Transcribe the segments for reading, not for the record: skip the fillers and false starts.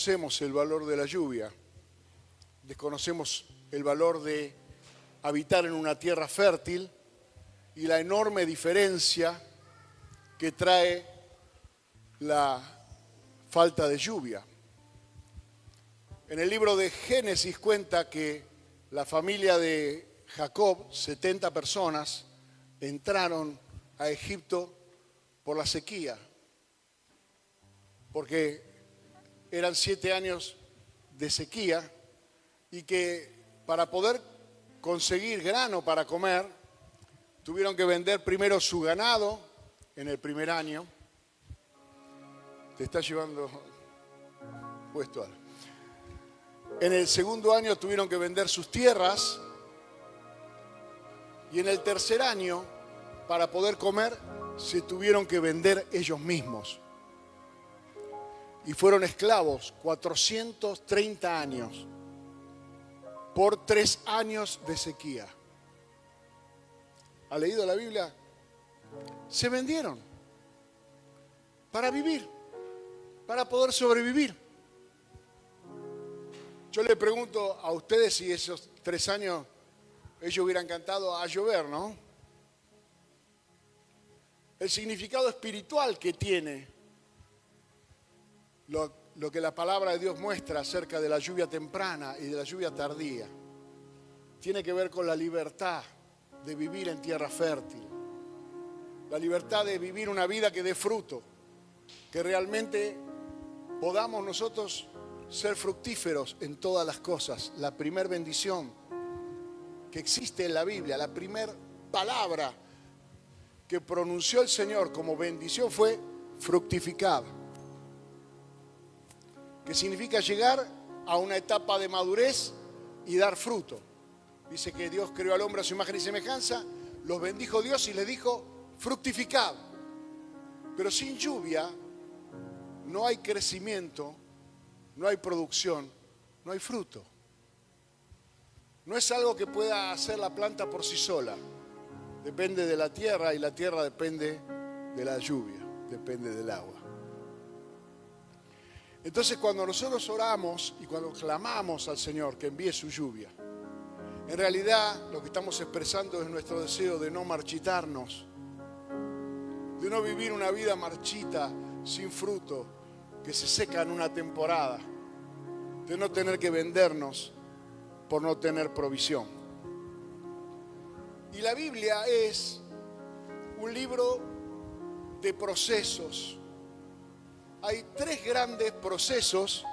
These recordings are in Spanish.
desconocemos el valor de la lluvia, desconocemos el valor de habitar en una tierra fértil y la enorme diferencia que trae la falta de lluvia. En el libro de Génesis cuenta que la familia de Jacob, 70 personas, entraron a Egipto por la sequía, porque eran 7 años de sequía y que para poder conseguir grano para comer, tuvieron que vender primero su ganado en el primer año. Te está llevando puesto algo. En el segundo año tuvieron que vender sus tierras y en el tercer año, para poder comer, se tuvieron que vender ellos mismos. Y fueron esclavos 430 años por 3 años de sequía. ¿Ha leído la Biblia? Se vendieron para vivir, para poder sobrevivir. Yo le pregunto a ustedes si esos 3 años ellos hubieran cantado a llover, ¿no? El significado espiritual que tiene lo que la palabra de Dios muestra acerca de la lluvia temprana y de la lluvia tardía tiene que ver con la libertad de vivir en tierra fértil, la libertad de vivir una vida que dé fruto, que realmente podamos nosotros ser fructíferos en todas las cosas. La primer bendición que existe en la Biblia, la primer palabra que pronunció el Señor como bendición fue fructificad, que significa llegar a una etapa de madurez y dar fruto. Dice que Dios creó al hombre a su imagen y semejanza, los bendijo Dios y les dijo fructificad. Pero sin lluvia no hay crecimiento, no hay producción, no hay fruto. No es algo que pueda hacer la planta por sí sola. Depende de la tierra y la tierra depende de la lluvia, depende del agua. Entonces cuando nosotros oramos y cuando clamamos al Señor que envíe su lluvia, en realidad lo que estamos expresando es nuestro deseo de no marchitarnos, de no vivir una vida marchita, sin fruto, que se seca en una temporada, de no tener que vendernos por no tener provisión. Y la Biblia es un libro de procesos. Hay 3 grandes procesos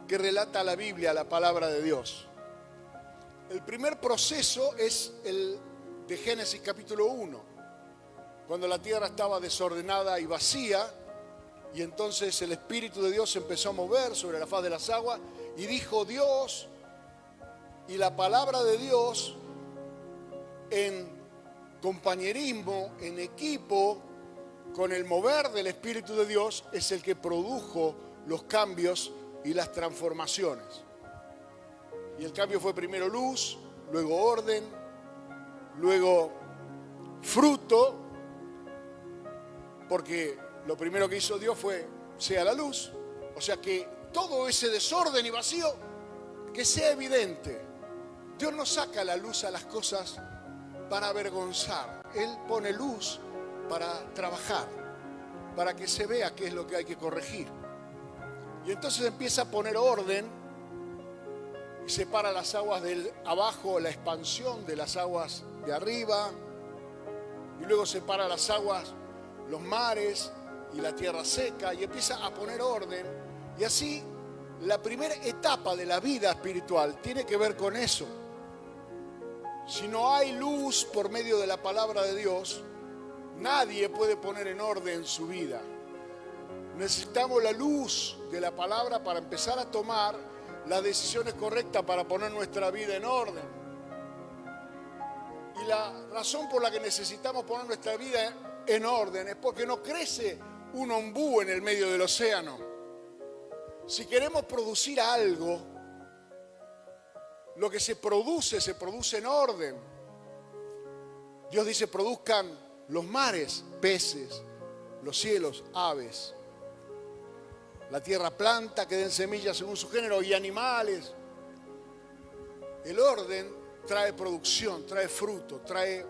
que relata la Biblia, la palabra de Dios. El primer proceso es el de Génesis capítulo 1, cuando la tierra estaba desordenada y vacía, y entonces el Espíritu de Dios se empezó a mover sobre la faz de las aguas, y dijo Dios, y la palabra de Dios en compañerismo, en equipo, con el mover del Espíritu de Dios, es el que produjo los cambios y las transformaciones. Y el cambio fue primero luz, luego orden, luego fruto, porque lo primero que hizo Dios fue, sea la luz. O sea que todo ese desorden y vacío, que sea evidente. Dios no saca la luz a las cosas para avergonzar. Él pone luz para trabajar, para que se vea qué es lo que hay que corregir. Y entonces empieza a poner orden y separa las aguas del abajo, la expansión de las aguas de arriba, y luego separa las aguas, los mares y la tierra seca, y empieza a poner orden. Y así la primera etapa de la vida espiritual tiene que ver con eso. Si no hay luz por medio de la palabra de Dios, nadie puede poner en orden su vida. Necesitamos la luz de la palabra para empezar a tomar las decisiones correctas para poner nuestra vida en orden. Y la razón por la que necesitamos poner nuestra vida en orden es porque no crece un ombú en el medio del océano. Si queremos producir algo, lo que se produce en orden. Dios dice, produzcan los mares, peces, los cielos, aves. La tierra planta, que den semillas según su género, y animales. El orden trae producción, trae fruto, trae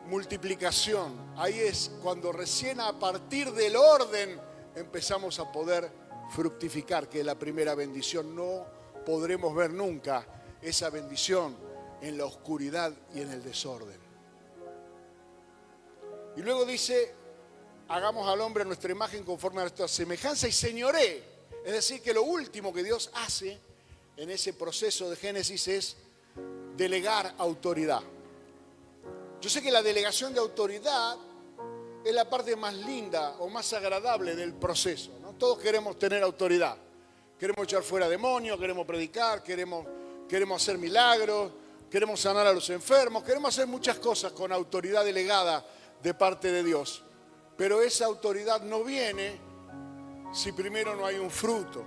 multiplicación. Ahí es cuando recién a partir del orden empezamos a poder fructificar, que es la primera bendición. No podremos ver nunca esa bendición en la oscuridad y en el desorden. Y luego dice, hagamos al hombre a nuestra imagen conforme a nuestra semejanza y señoree. Es decir, que lo último que Dios hace en ese proceso de Génesis es delegar autoridad. Yo sé que la delegación de autoridad es la parte más linda o más agradable del proceso, ¿no? Todos queremos tener autoridad. Queremos echar fuera demonios, queremos predicar, queremos hacer milagros, queremos sanar a los enfermos, queremos hacer muchas cosas con autoridad delegada de parte de Dios. Pero esa autoridad no viene si primero no hay un fruto.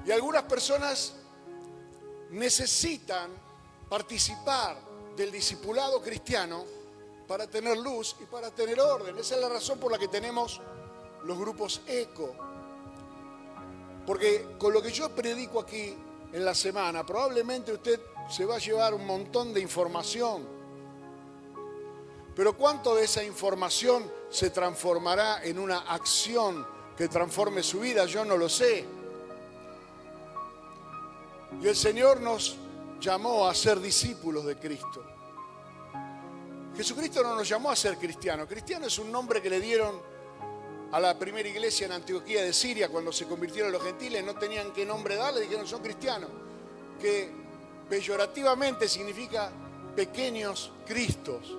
Y algunas personas necesitan participar del discipulado cristiano para tener luz y para tener orden. Esa es la razón por la que tenemos los grupos ECO. Porque con lo que yo predico aquí en la semana, probablemente usted se va a llevar un montón de información. Pero ¿cuánto de esa información se transformará en una acción que transforme su vida? Yo no lo sé. Y el Señor nos llamó a ser discípulos de Cristo. Jesucristo no nos llamó a ser cristianos. Cristiano es un nombre que le dieron a la primera iglesia en Antioquía de Siria cuando se convirtieron los gentiles. No tenían qué nombre darle, dijeron son cristianos. Que peyorativamente significa pequeños cristos.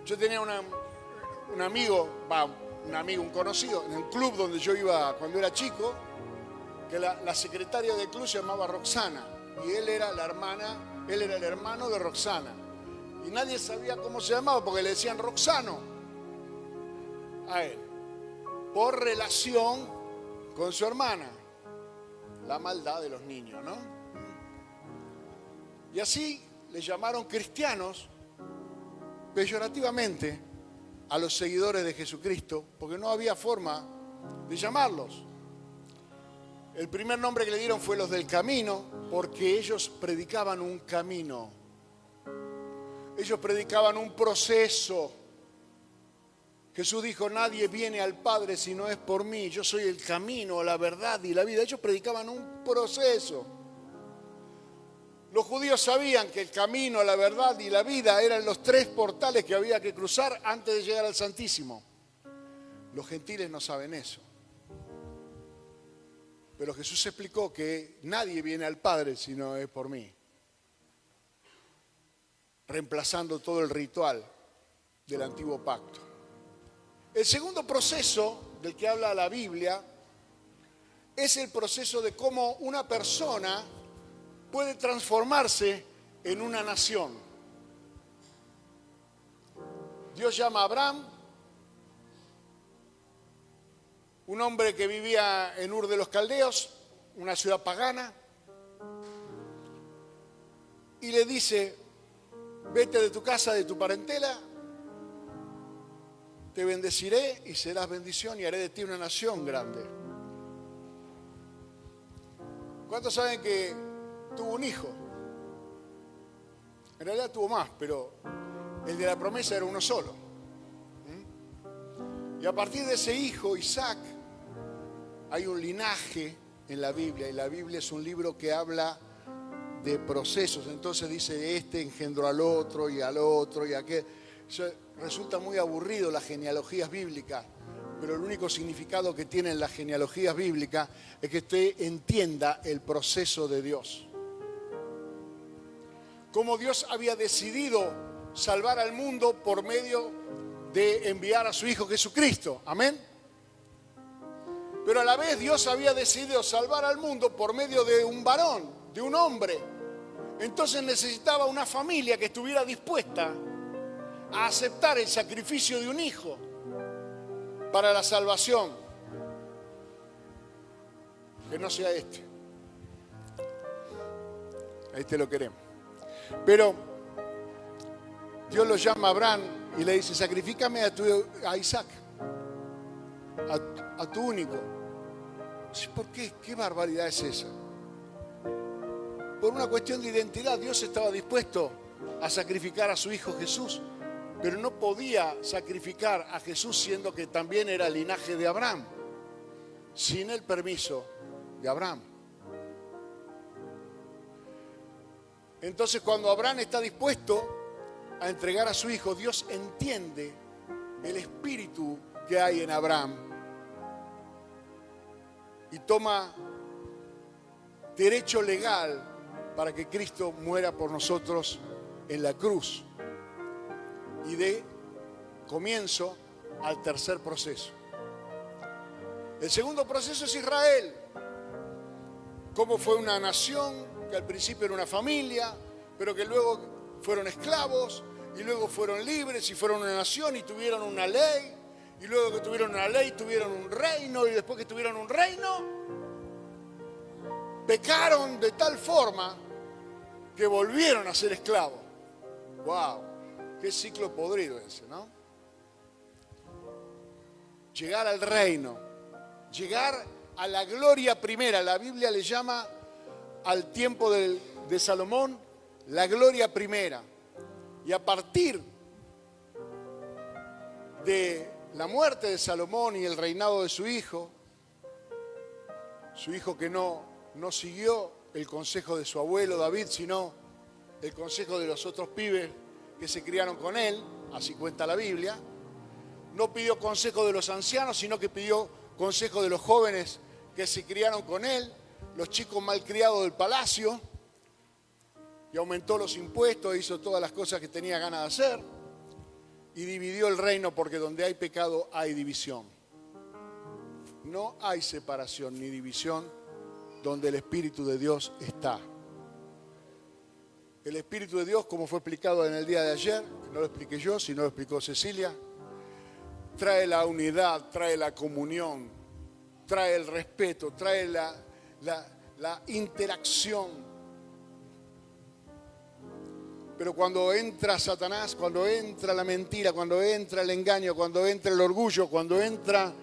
Yo tenía un amigo, un conocido, en un club donde yo iba cuando era chico, que la secretaria del club se llamaba Roxana, y él era el hermano de Roxana. Y nadie sabía cómo se llamaba, porque le decían Roxano a él, por relación con su hermana. La maldad de los niños, ¿no? Y así le llamaron cristianos peyorativamente a los seguidores de Jesucristo, porque no había forma de llamarlos. El primer nombre que le dieron fue los del camino, porque ellos predicaban un camino. Ellos predicaban un proceso. Jesús dijo, nadie viene al Padre si no es por mí. Yo soy el camino, la verdad y la vida. Ellos predicaban un proceso. Los judíos sabían que el camino, la verdad y la vida eran los tres portales que había que cruzar antes de llegar al Santísimo. Los gentiles no saben eso. Pero Jesús explicó que nadie viene al Padre si no es por mí. Reemplazando todo el ritual del antiguo pacto. El segundo proceso del que habla la Biblia es el proceso de cómo una persona puede transformarse en una nación. Dios llama a Abraham, un hombre que vivía en Ur de los Caldeos, una ciudad pagana, y le dice, vete de tu casa, de tu parentela, te bendeciré y serás bendición y haré de ti una nación grande. ¿Cuántos saben que tuvo un hijo? En realidad tuvo más, pero el de la promesa era uno solo. Y a partir de ese hijo, Isaac, hay un linaje en la Biblia, y la Biblia es un libro que habla de procesos. Entonces dice, este engendró al otro y al otro y a aquel. Resulta muy aburrido las genealogías bíblicas, pero el único significado que tienen las genealogías bíblicas es que usted entienda el proceso de Dios. Cómo Dios había decidido salvar al mundo por medio de enviar a su Hijo Jesucristo. Amén. Pero a la vez Dios había decidido salvar al mundo por medio de un varón, de un hombre. Entonces necesitaba una familia que estuviera dispuesta a aceptar el sacrificio de un hijo para la salvación. Que no sea este. A este lo queremos. Pero Dios lo llama a Abraham y le dice, sacrifícame a Isaac, a tu único. ¿Por qué? ¿Qué barbaridad es esa? Por una cuestión de identidad, Dios estaba dispuesto a sacrificar a su hijo Jesús, pero no podía sacrificar a Jesús siendo que también era el linaje de Abraham, sin el permiso de Abraham. Entonces, cuando Abraham está dispuesto a entregar a su hijo, Dios entiende el espíritu que hay en Abraham y toma derecho legal para que Cristo muera por nosotros en la cruz. Y de comienzo al tercer proceso. El segundo proceso es Israel. Cómo fue una nación que al principio era una familia, pero que luego fueron esclavos, y luego fueron libres y fueron una nación y tuvieron una ley, y luego que tuvieron una ley tuvieron un reino, y después que tuvieron un reino, pecaron de tal forma que volvieron a ser esclavos. ¡Wow! ¡Qué ciclo podrido ese!, ¿no? Llegar al reino, llegar a la gloria primera. La Biblia le llama al tiempo de Salomón la gloria primera. Y a partir de la muerte de Salomón y el reinado de su hijo que no siguió el consejo de su abuelo David, sino el consejo de los otros pibes que se criaron con él, así cuenta la Biblia, no pidió consejo de los ancianos, sino que pidió consejo de los jóvenes que se criaron con él, los chicos malcriados del palacio, y aumentó los impuestos, hizo todas las cosas que tenía ganas de hacer, y dividió el reino, porque donde hay pecado hay división. No hay separación ni división donde el Espíritu de Dios está. El Espíritu de Dios, como fue explicado en el día de ayer, que no lo expliqué yo, sino lo explicó Cecilia, trae la unidad, trae la comunión, trae el respeto, trae la interacción. Pero cuando entra Satanás, cuando entra la mentira, cuando entra el engaño, cuando entra el orgullo, cuando entra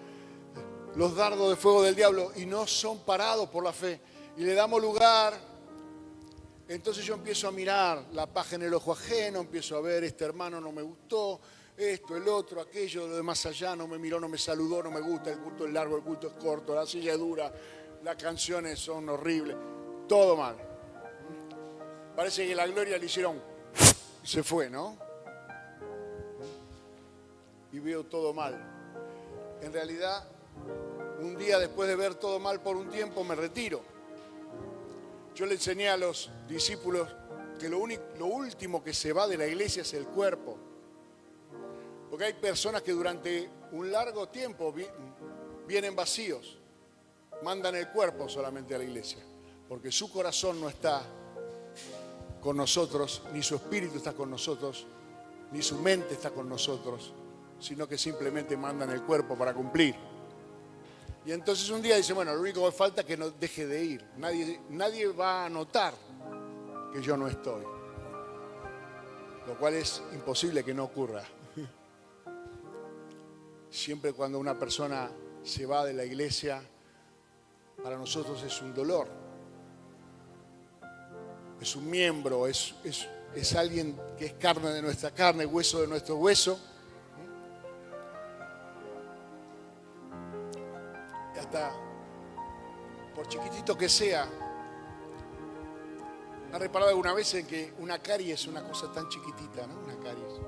los dardos de fuego del diablo y no son parados por la fe y le damos lugar, entonces yo empiezo a mirar la paja en el ojo ajeno, empiezo a ver, este hermano no me gustó, esto, el otro, aquello, lo de más allá, no me miró, no me saludó, no me gusta, el culto es largo, el culto es corto, la silla es dura, las canciones son horribles, todo mal. Parece que la gloria le hicieron y se fue, ¿no? Y veo todo mal. En realidad, un día después de ver todo mal por un tiempo, me retiro. Yo le enseñé a los discípulos que lo último que se va de la iglesia es el cuerpo. Porque hay personas que durante un largo tiempo vienen vacíos, mandan el cuerpo solamente a la iglesia, porque su corazón no está con nosotros, ni su espíritu está con nosotros, ni su mente está con nosotros, sino que simplemente mandan el cuerpo para cumplir. Y entonces un día dice, bueno, lo único que falta es que no deje de ir. Nadie va a notar que yo no estoy. Lo cual es imposible que no ocurra. Siempre cuando una persona se va de la iglesia, para nosotros es un dolor. Es un miembro, es alguien que es carne de nuestra carne, hueso de nuestro hueso. Y hasta, por chiquitito que sea, ¿han reparado alguna vez en que una caries es una cosa tan chiquitita, ¿no? Una caries.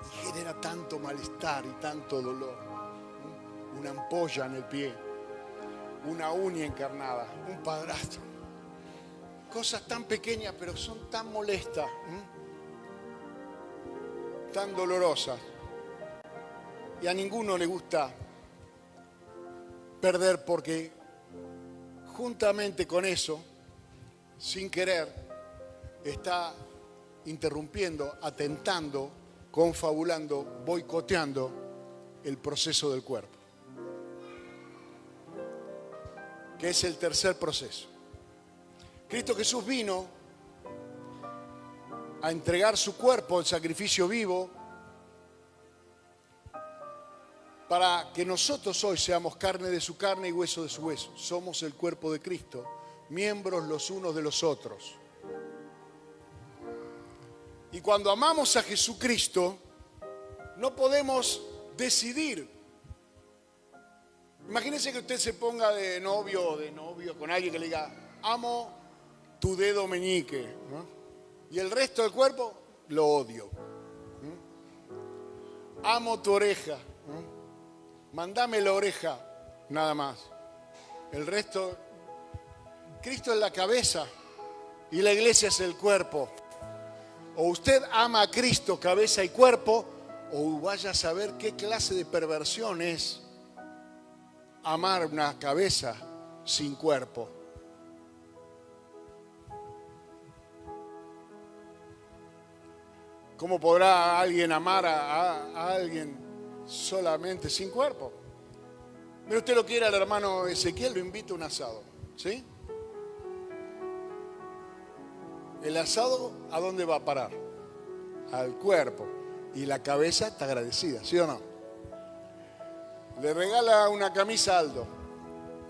Y genera tanto malestar y tanto dolor. Una ampolla en el pie, una uña encarnada, un padrastro. Cosas tan pequeñas, pero son tan molestas, tan dolorosas. Y a ninguno le gusta perder, porque juntamente con eso, sin querer, está interrumpiendo, atentando, confabulando, boicoteando el proceso del cuerpo, que es el tercer proceso. Cristo Jesús vino a entregar su cuerpo en sacrificio vivo para que nosotros hoy seamos carne de su carne y hueso de su hueso. Somos el cuerpo de Cristo, miembros los unos de los otros. Y cuando amamos a Jesucristo, no podemos decidir. Imagínense que usted se ponga de novio con alguien que le diga, amo tu dedo meñique, ¿no? Y el resto del cuerpo lo odio. Amo tu oreja, ¿no? Mándame la oreja, nada más. El resto, Cristo es la cabeza y la iglesia es el cuerpo. O usted ama a Cristo, cabeza y cuerpo, o vaya a saber qué clase de perversión es amar una cabeza sin cuerpo. ¿Cómo podrá alguien amar a alguien solamente sin cuerpo? Mira, usted lo quiere al hermano Ezequiel, lo invita a un asado, ¿sí? El asado, ¿a dónde va a parar? Al cuerpo. Y la cabeza está agradecida, ¿sí o no? Le regala una camisa a Aldo.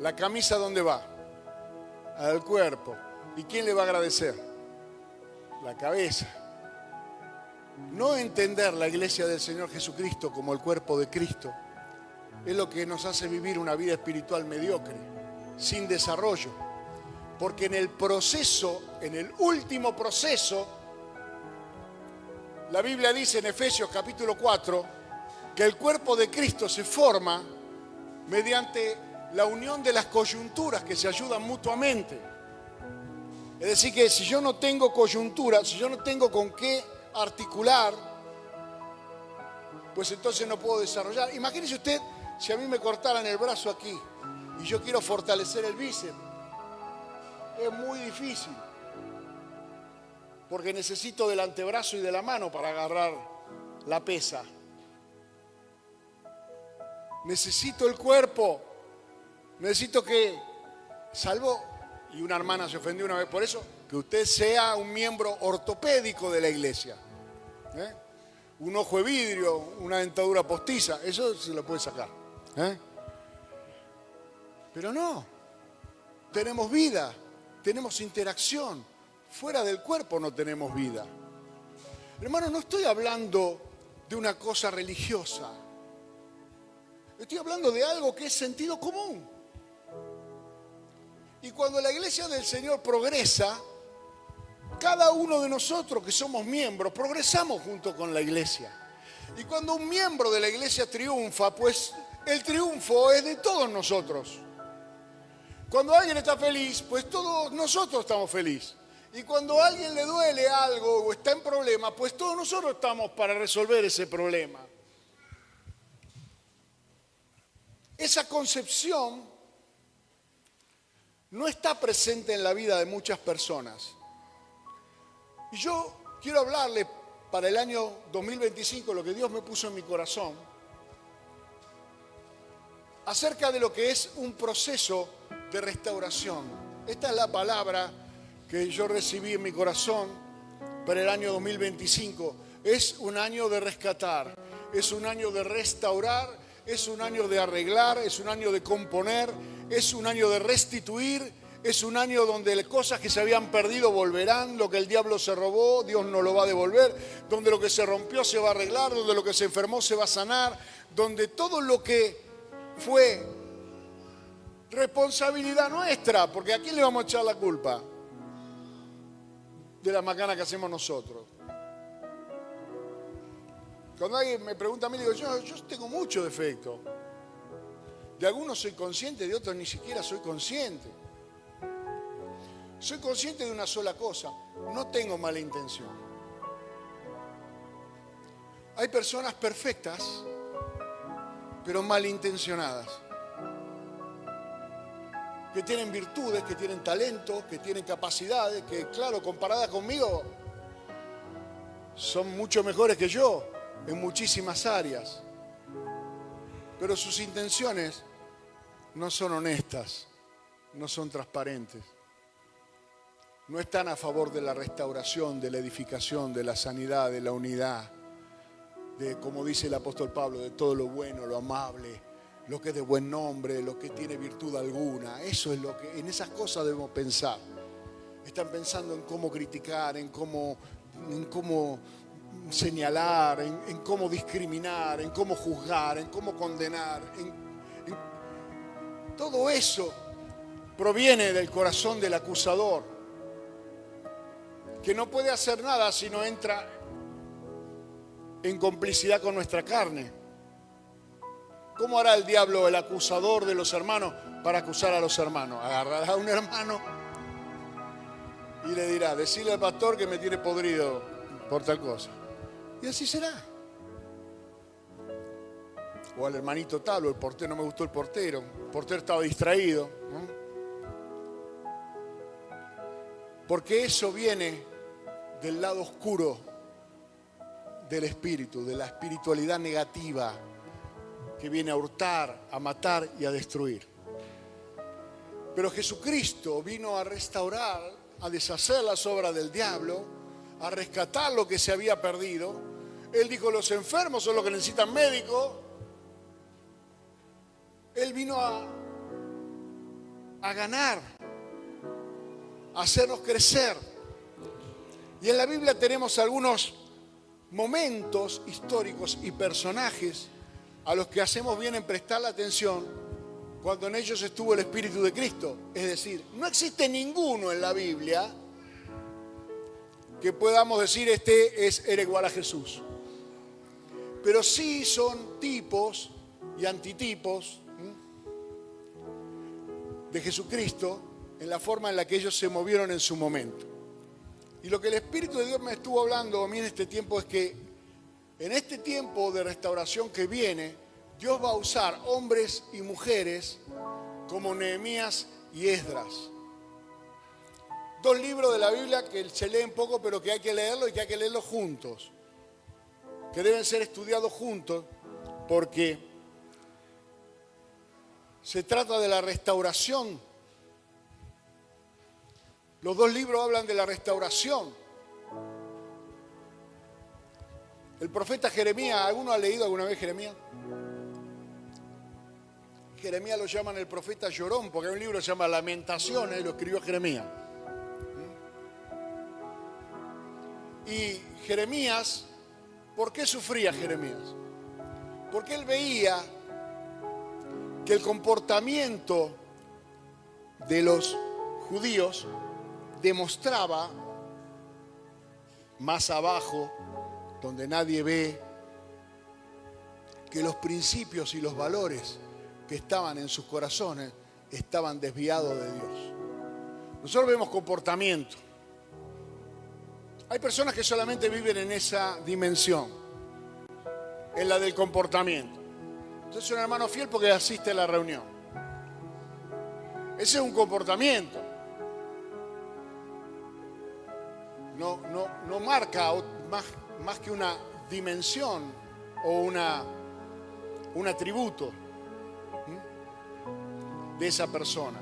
¿La camisa dónde va? Al cuerpo. ¿Y quién le va a agradecer? La cabeza. No entender la iglesia del Señor Jesucristo como el cuerpo de Cristo es lo que nos hace vivir una vida espiritual mediocre, sin desarrollo. Porque en el proceso, en el último proceso, la Biblia dice en Efesios capítulo 4 que el cuerpo de Cristo se forma mediante la unión de las coyunturas que se ayudan mutuamente. Es decir, que si yo no tengo coyuntura, si yo no tengo con qué articular, pues entonces no puedo desarrollar. Imagínese usted si a mí me cortaran el brazo aquí y yo quiero fortalecer el bíceps. Es muy difícil, porque necesito del antebrazo y de la mano para agarrar la pesa. Necesito el cuerpo, necesito que, salvo, y una hermana se ofendió una vez por eso, que usted sea un miembro ortopédico de la iglesia. Un ojo de vidrio, una dentadura postiza, eso se lo puede sacar. Pero no, tenemos vida, tenemos interacción. Fuera del cuerpo no tenemos vida. Hermano, no estoy hablando de una cosa religiosa. Estoy hablando de algo que es sentido común. Y cuando la iglesia del Señor progresa, cada uno de nosotros que somos miembros, progresamos junto con la iglesia. Y cuando un miembro de la iglesia triunfa, pues el triunfo es de todos nosotros. Cuando alguien está feliz, pues todos nosotros estamos felices. Y cuando a alguien le duele algo o está en problema, pues todos nosotros estamos para resolver ese problema. Esa concepción no está presente en la vida de muchas personas. Y yo quiero hablarle para el año 2025, lo que Dios me puso en mi corazón, acerca de lo que es un proceso de restauración. Esta es la palabra que yo recibí en mi corazón para el año 2025. Es un año de rescatar, es un año de restaurar, es un año de arreglar, es un año de componer, es un año de restituir, es un año donde cosas que se habían perdido volverán, lo que el diablo se robó, Dios nos lo va a devolver, donde lo que se rompió se va a arreglar, donde lo que se enfermó se va a sanar, donde todo lo que fue responsabilidad nuestra, porque ¿a quién le vamos a echar la culpa de la macana que hacemos nosotros? Cuando alguien me pregunta a mí, digo, yo tengo mucho defecto. De algunos soy consciente, de otros ni siquiera soy consciente. Soy consciente de una sola cosa, no tengo mala intención. Hay personas perfectas, pero malintencionadas, que tienen virtudes, que tienen talento, que tienen capacidades, que claro, comparadas conmigo, son mucho mejores que yo en muchísimas áreas. Pero sus intenciones no son honestas, no son transparentes. no están a favor de la restauración, de la edificación, de la sanidad, de la unidad, de, como dice el apóstol Pablo, de todo lo bueno, lo amable, lo que es de buen nombre, lo que tiene virtud alguna. Eso es lo que, en esas cosas debemos pensar. Están pensando en cómo criticar, en cómo señalar, en cómo discriminar, en cómo juzgar, en cómo condenar. Todo eso proviene del corazón del acusador, que no puede hacer nada si no entra en complicidad con nuestra carne. ¿Cómo hará el diablo, el acusador de los hermanos, para acusar a los hermanos? Agarrará a un hermano y le dirá: decirle al pastor que me tiene podrido por tal cosa. Y así será. O al hermanito tal, o el portero, no me gustó el portero estaba distraído, ¿no? Porque eso viene del lado oscuro del espíritu, de la espiritualidad negativa que viene a hurtar, a matar y a destruir. Pero Jesucristo vino a restaurar, a deshacer las obras del diablo, a rescatar lo que se había perdido. Él dijo: los enfermos son los que necesitan médico. Él vino a ganar, a hacernos crecer. Y en la Biblia tenemos algunos momentos históricos y personajes a los que hacemos bien en prestarle atención cuando en ellos estuvo el Espíritu de Cristo. Es decir, no existe ninguno en la Biblia que podamos decir: era igual a Jesús. Pero sí son tipos y antitipos de Jesucristo en la forma en la que ellos se movieron en su momento. Y lo que el Espíritu de Dios me estuvo hablando a mí en este tiempo es que en este tiempo de restauración que viene, Dios va a usar hombres y mujeres como Nehemías y Esdras. Dos libros de la Biblia que se leen poco, pero que hay que leerlo y que hay que leerlos juntos. Que deben ser estudiados juntos, porque se trata de la restauración. Los dos libros hablan de la restauración. El profeta Jeremías, ¿alguno ha leído alguna vez Jeremías? Jeremías lo llaman el profeta llorón, porque hay un libro que se llama Lamentaciones, lo escribió Jeremías. Y Jeremías, ¿por qué sufría Jeremías? Porque él veía que el comportamiento de los judíos demostraba más abajo, donde nadie ve, que los principios y los valores que estaban en sus corazones estaban desviados de Dios. Nosotros vemos comportamiento. Hay personas que solamente viven en esa dimensión, en la del comportamiento. Entonces es un hermano fiel porque asiste a la reunión. Ese es un comportamiento. No marca más que una dimensión o un atributo de esa persona.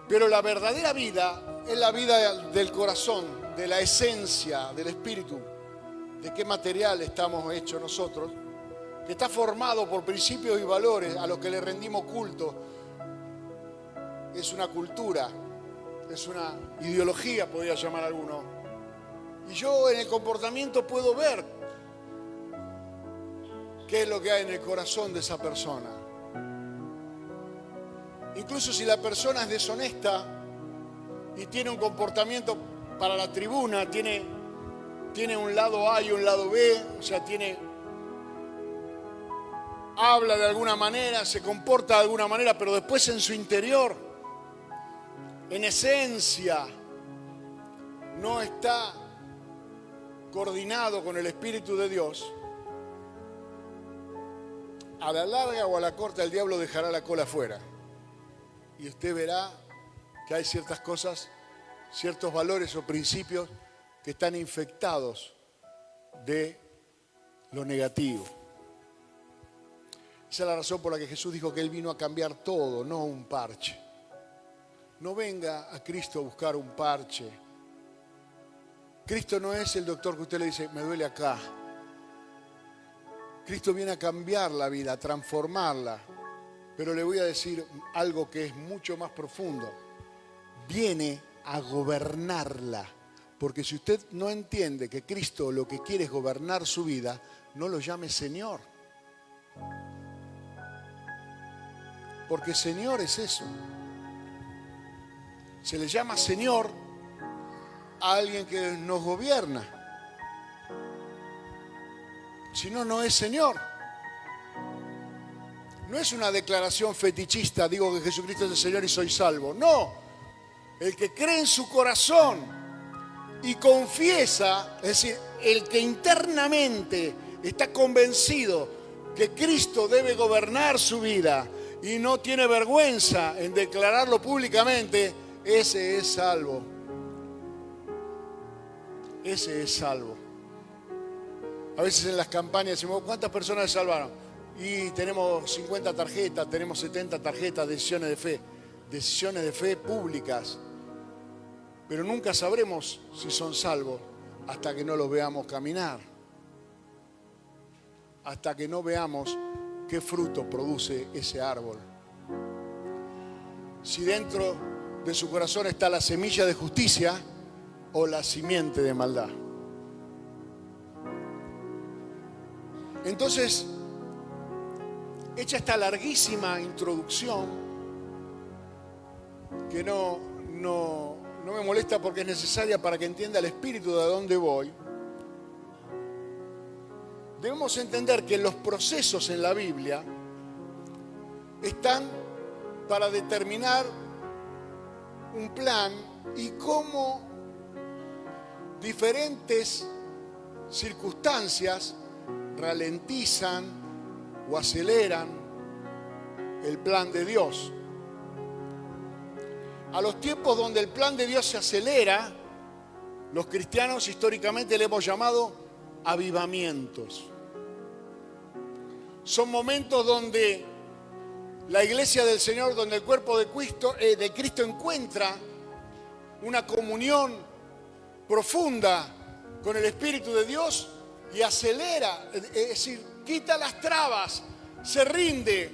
Pero la verdadera vida es la vida del corazón, de la esencia, del espíritu, de qué material estamos hechos nosotros, que está formado por principios y valores a los que le rendimos culto. Es una cultura, es una ideología, podría llamar alguno. Y yo en el comportamiento puedo ver qué es lo que hay en el corazón de esa persona. Incluso si la persona es deshonesta y tiene un comportamiento para la tribuna, tiene un lado A y un lado B, o sea, habla de alguna manera, se comporta de alguna manera, pero después en su interior, en esencia, no está coordinado con el Espíritu de Dios. A la larga o a la corta el diablo dejará la cola afuera. Y usted verá que hay ciertas cosas, ciertos valores o principios que están infectados de lo negativo. Esa es la razón por la que Jesús dijo que Él vino a cambiar todo, no un parche. no venga a Cristo a buscar un parche. Cristo no es el doctor que usted le dice, me duele acá. Cristo viene a cambiar la vida, a transformarla. Pero le voy a decir algo que es mucho más profundo. Viene a gobernarla. Porque si usted no entiende que Cristo lo que quiere es gobernar su vida, no lo llame Señor. Porque Señor es eso. Se le llama Señor a alguien que nos gobierna. Si no, no es Señor. No es una declaración fetichista, digo que Jesucristo es el Señor y soy salvo. No, el que cree en su corazón y confiesa, es decir, el que internamente está convencido que Cristo debe gobernar su vida y no tiene vergüenza en declararlo públicamente, ese es salvo. Ese es salvo. A veces en las campañas decimos, ¿cuántas personas se salvaron? Y tenemos 50 tarjetas, tenemos 70 tarjetas, decisiones de fe públicas. Pero nunca sabremos si son salvos hasta que no los veamos caminar. Hasta que no veamos qué fruto produce ese árbol. Si dentro de su corazón está la semilla de justicia o la simiente de maldad. Entonces, hecha esta larguísima introducción, que no me molesta porque es necesaria para que entienda el espíritu de dónde voy, debemos entender que los procesos en la Biblia están para determinar un plan y cómo diferentes circunstancias ralentizan o aceleran el plan de Dios. A los tiempos donde el plan de Dios se acelera, los cristianos históricamente le hemos llamado avivamientos. Son momentos donde la iglesia del Señor, donde el cuerpo de Cristo encuentra una comunión profunda con el Espíritu de Dios y acelera, es decir, quita las trabas, se rinde,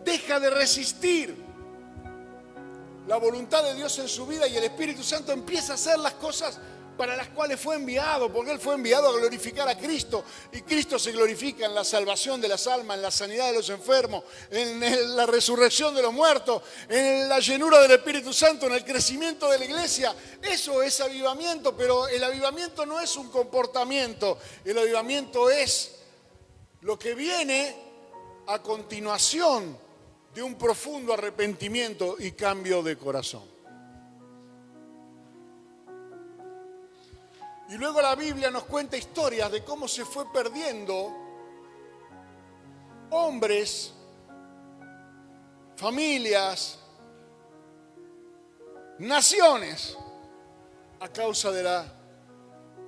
deja de resistir la voluntad de Dios en su vida y el Espíritu Santo empieza a hacer las cosas para las cuales fue enviado, porque Él fue enviado a glorificar a Cristo y Cristo se glorifica en la salvación de las almas, en la sanidad de los enfermos, en la resurrección de los muertos, en la llenura del Espíritu Santo, en el crecimiento de la iglesia. Eso es avivamiento, pero el avivamiento no es un comportamiento, el avivamiento es lo que viene a continuación de un profundo arrepentimiento y cambio de corazón. Y luego la Biblia nos cuenta historias de cómo se fue perdiendo hombres, familias, naciones, a causa de la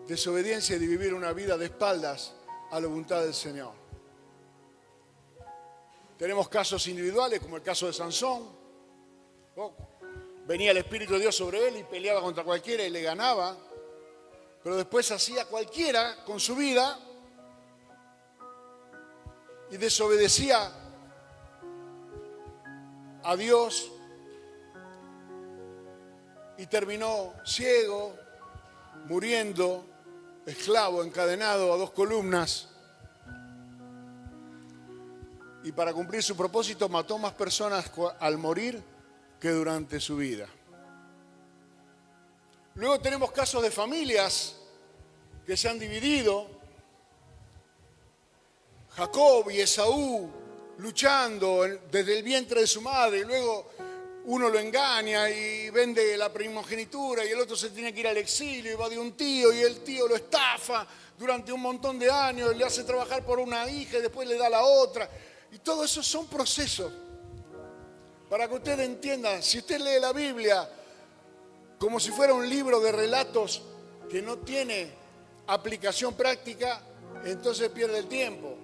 desobediencia y de vivir una vida de espaldas a la voluntad del Señor. Tenemos casos individuales, como el caso de Sansón. Venía el Espíritu de Dios sobre él y peleaba contra cualquiera y le ganaba. Pero después hacía cualquiera con su vida y desobedecía a Dios y terminó ciego, muriendo, esclavo, encadenado a 2 columnas. Y para cumplir su propósito mató más personas al morir que durante su vida. Luego tenemos casos de familias que se han dividido. Jacob y Esaú luchando desde el vientre de su madre. Y luego uno lo engaña y vende la primogenitura y el otro se tiene que ir al exilio y va de un tío y el tío lo estafa durante un montón de años. Le hace trabajar por una hija y después le da la otra. Y todo eso son procesos. Para que usted entienda, si usted lee la Biblia como si fuera un libro de relatos que no tiene aplicación práctica, entonces pierde el tiempo.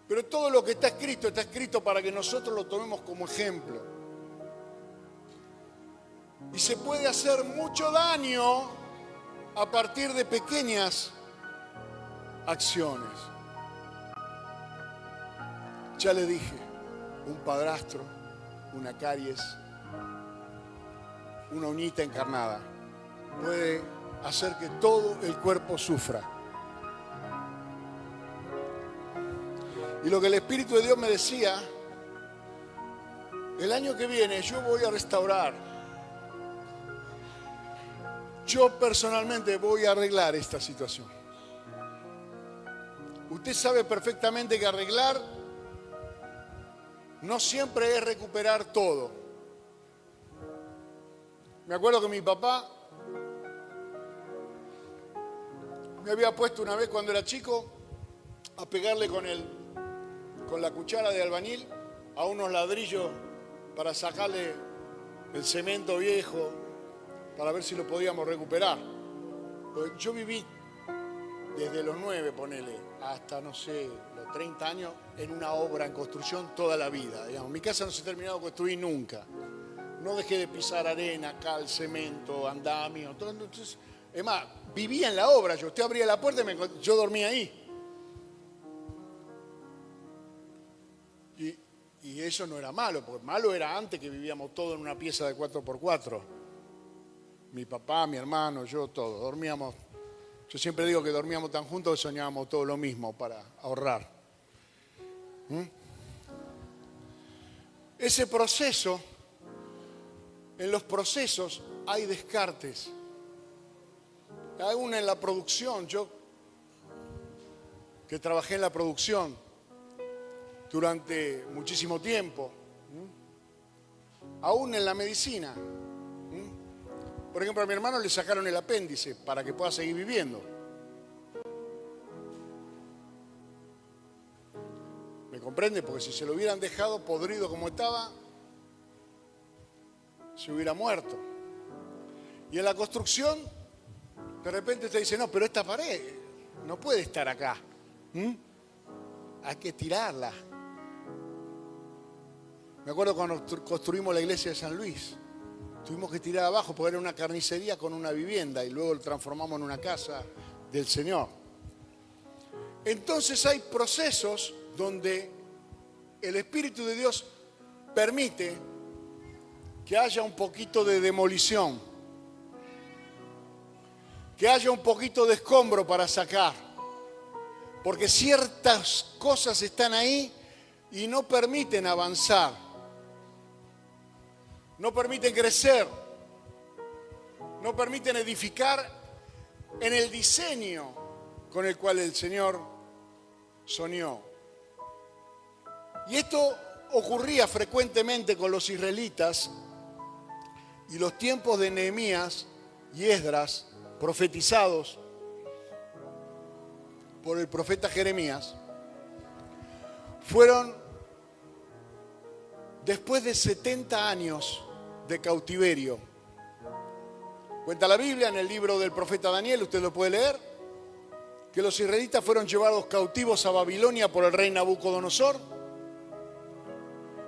Pero todo lo que está escrito para que nosotros lo tomemos como ejemplo. Y se puede hacer mucho daño a partir de pequeñas acciones. Ya le dije, un padrastro, una caries, una uñita encarnada puede hacer que todo el cuerpo sufra. Y lo que el Espíritu de Dios me decía, el año que viene yo voy a restaurar. Yo personalmente voy a arreglar esta situación. Usted sabe perfectamente que arreglar no siempre es recuperar todo. Me acuerdo que mi papá me había puesto una vez cuando era chico a pegarle con la cuchara de albañil a unos ladrillos para sacarle el cemento viejo, para ver si lo podíamos recuperar. Pues yo viví desde los 9, ponele, hasta, no sé, los 30 años en una obra en construcción toda la vida. Digamos. Mi casa no se ha terminado de construir nunca. No dejé de pisar arena, cal, cemento, andamio. Todo. Entonces, es más, vivía en la obra. Usted abría la puerta y yo dormía ahí. Y eso no era malo, porque malo era antes que vivíamos todos en una pieza de 4x4. Mi papá, mi hermano, yo, todos. Dormíamos. Yo siempre digo que dormíamos tan juntos que soñábamos todo lo mismo para ahorrar. Ese proceso, en los procesos hay descartes. Aún en la producción, yo que trabajé en la producción durante muchísimo tiempo, aún en la medicina. Por ejemplo, a mi hermano le sacaron el apéndice para que pueda seguir viviendo. ¿Me comprende? Porque si se lo hubieran dejado podrido como estaba, se hubiera muerto. Y en la construcción, de repente te dice, no, pero esta pared no puede estar acá. Hay que tirarla. Me acuerdo cuando construimos la iglesia de San Luis. Tuvimos que tirar abajo porque era una carnicería con una vivienda y luego lo transformamos en una casa del Señor. Entonces hay procesos donde el Espíritu de Dios permite que haya un poquito de demolición, que haya un poquito de escombro para sacar, porque ciertas cosas están ahí y no permiten avanzar. No permiten crecer, no permiten edificar en el diseño con el cual el Señor soñó. Y esto ocurría frecuentemente con los israelitas y los tiempos de Nehemías y Esdras, profetizados por el profeta Jeremías, fueron después de 70 años de cautiverio. Cuenta la Biblia en el libro del profeta Daniel, usted lo puede leer, que los israelitas fueron llevados cautivos a Babilonia por el rey Nabucodonosor.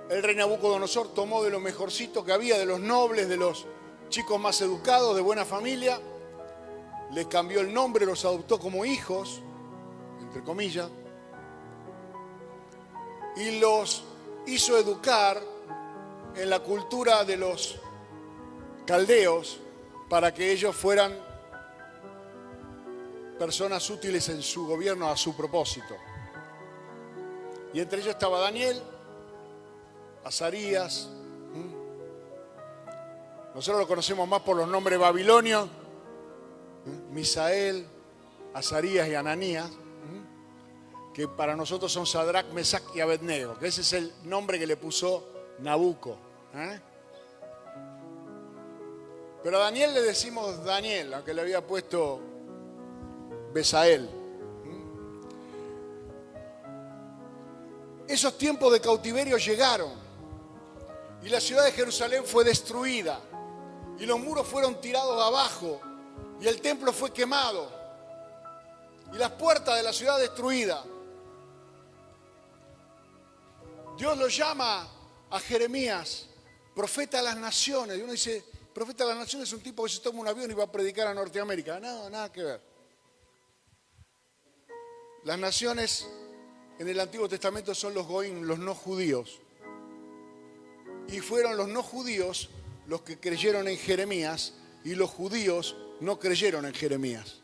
El rey Nabucodonosor tomó de lo mejorcito que había, de los nobles, de los chicos más educados, de buena familia, les cambió el nombre, los adoptó como hijos, entre comillas, y los hizo educar en la cultura de los caldeos para que ellos fueran personas útiles en su gobierno a su propósito. Y entre ellos estaba Daniel, Azarías. Nosotros lo conocemos más por los nombres babilonios, Misael, Azarías y Ananías, que para nosotros son Sadrach, Mesach y Abednego, que ese es el nombre que le puso Nabucco. Pero a Daniel le decimos Daniel, aunque le había puesto Besael. Esos tiempos de cautiverio llegaron y la ciudad de Jerusalén fue destruida y los muros fueron tirados abajo y el templo fue quemado y las puertas de la ciudad destruidas. Dios lo llama a Jeremías, profeta a las naciones. Y uno dice, profeta de las naciones es un tipo que se toma un avión y va a predicar a Norteamérica. No, nada que ver. Las naciones en el Antiguo Testamento son los goim, los no judíos. Y fueron los no judíos los que creyeron en Jeremías y los judíos no creyeron en Jeremías.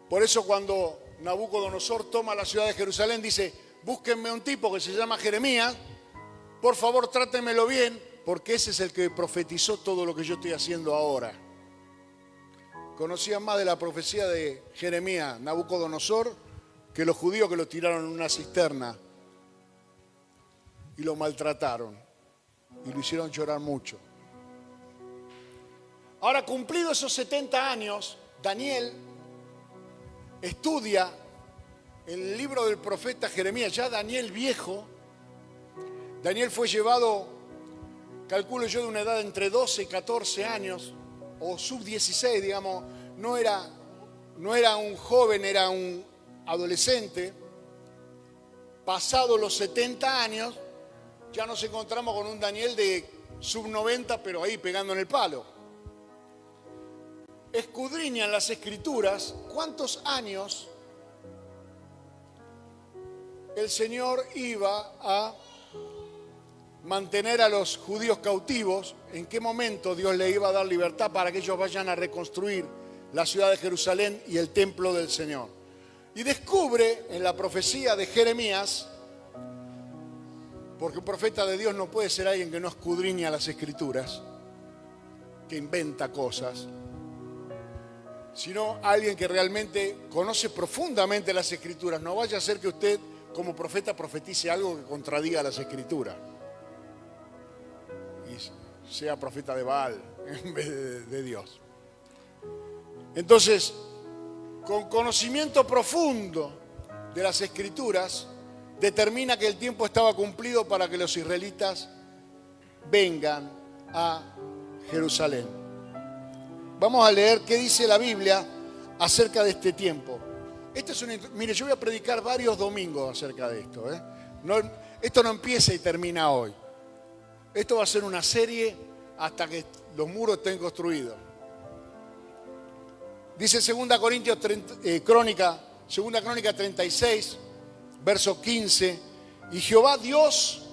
Por eso cuando Nabucodonosor toma la ciudad de Jerusalén, dice, búsquenme un tipo que se llama Jeremías, por favor trátenmelo bien, porque ese es el que profetizó todo lo que yo estoy haciendo ahora. Conocían más de la profecía de Jeremías, Nabucodonosor, que los judíos que lo tiraron en una cisterna y lo maltrataron y lo hicieron llorar mucho. Ahora, cumplidos esos 70 años, Daniel estudia el libro del profeta Jeremías, ya Daniel viejo. Daniel fue llevado, calculo yo, de una edad entre 12 y 14 años, o sub-16, digamos, no era un joven, era un adolescente. Pasados los 70 años, ya nos encontramos con un Daniel de sub-90, pero ahí pegando en el palo. Escudriñan las Escrituras cuántos años el Señor iba a mantener a los judíos cautivos, en qué momento Dios le iba a dar libertad para que ellos vayan a reconstruir la ciudad de Jerusalén y el templo del Señor. Y descubre en la profecía de Jeremías, porque un profeta de Dios no puede ser alguien que no escudriña las Escrituras, que inventa cosas, sino alguien que realmente conoce profundamente las Escrituras. No vaya a ser que usted, como profeta, profetice algo que contradiga las Escrituras y sea profeta de Baal en vez de Dios. Entonces, con conocimiento profundo de las Escrituras, determina que el tiempo estaba cumplido para que los israelitas vengan a Jerusalén. Vamos a leer qué dice la Biblia acerca de este tiempo. Mire, yo voy a predicar varios domingos acerca de esto. Esto no empieza y termina hoy. Esto va a ser una serie hasta que los muros estén construidos. Dice 2 Crónica 36, verso 15, y Jehová Dios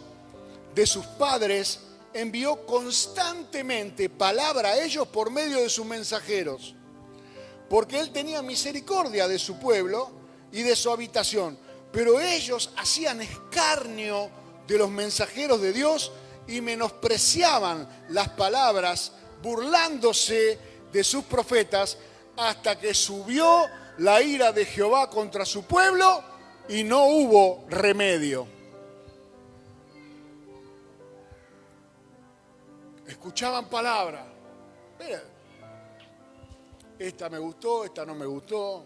de sus padres envió constantemente palabra a ellos por medio de sus mensajeros, porque él tenía misericordia de su pueblo y de su habitación. Pero ellos hacían escarnio de los mensajeros de Dios y menospreciaban las palabras, burlándose de sus profetas, hasta que subió la ira de Jehová contra su pueblo y no hubo remedio. Escuchaban palabras. Mira, esta me gustó, esta no me gustó.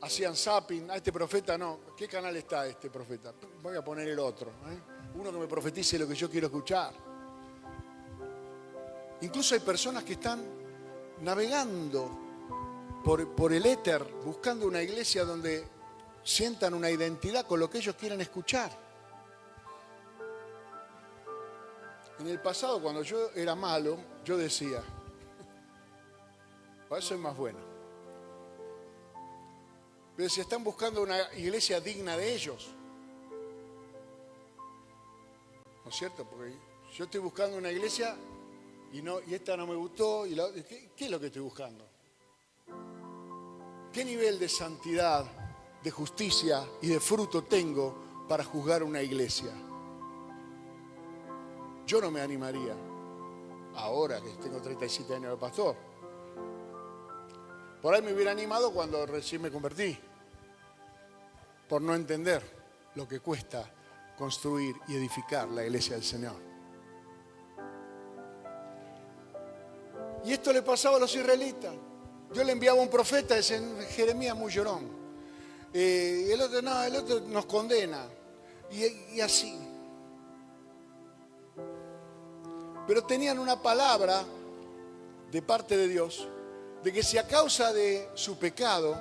Hacían zapping. A este profeta no. ¿Qué canal está este profeta? Voy a poner el otro. Uno que me profetice lo que yo quiero escuchar. Incluso hay personas que están navegando por el éter, buscando una iglesia donde sientan una identidad con lo que ellos quieren escuchar. En el pasado, cuando yo era malo, yo decía, para eso es más bueno. Pero si están buscando una iglesia digna de ellos, ¿no es cierto? Porque yo estoy buscando una iglesia y esta no me gustó. ¿Qué es lo que estoy buscando? ¿Qué nivel de santidad, de justicia y de fruto tengo para juzgar una iglesia? Yo no me animaría, ahora que tengo 37 años de pastor. Por ahí me hubiera animado cuando recién me convertí, por no entender lo que cuesta construir y edificar la iglesia del Señor. Y esto le pasaba a los israelitas. Yo le enviaba a un profeta, decía, Jeremías muy llorón. El otro nos condena. Y así. Pero tenían una palabra de parte de Dios, de que si a causa de su pecado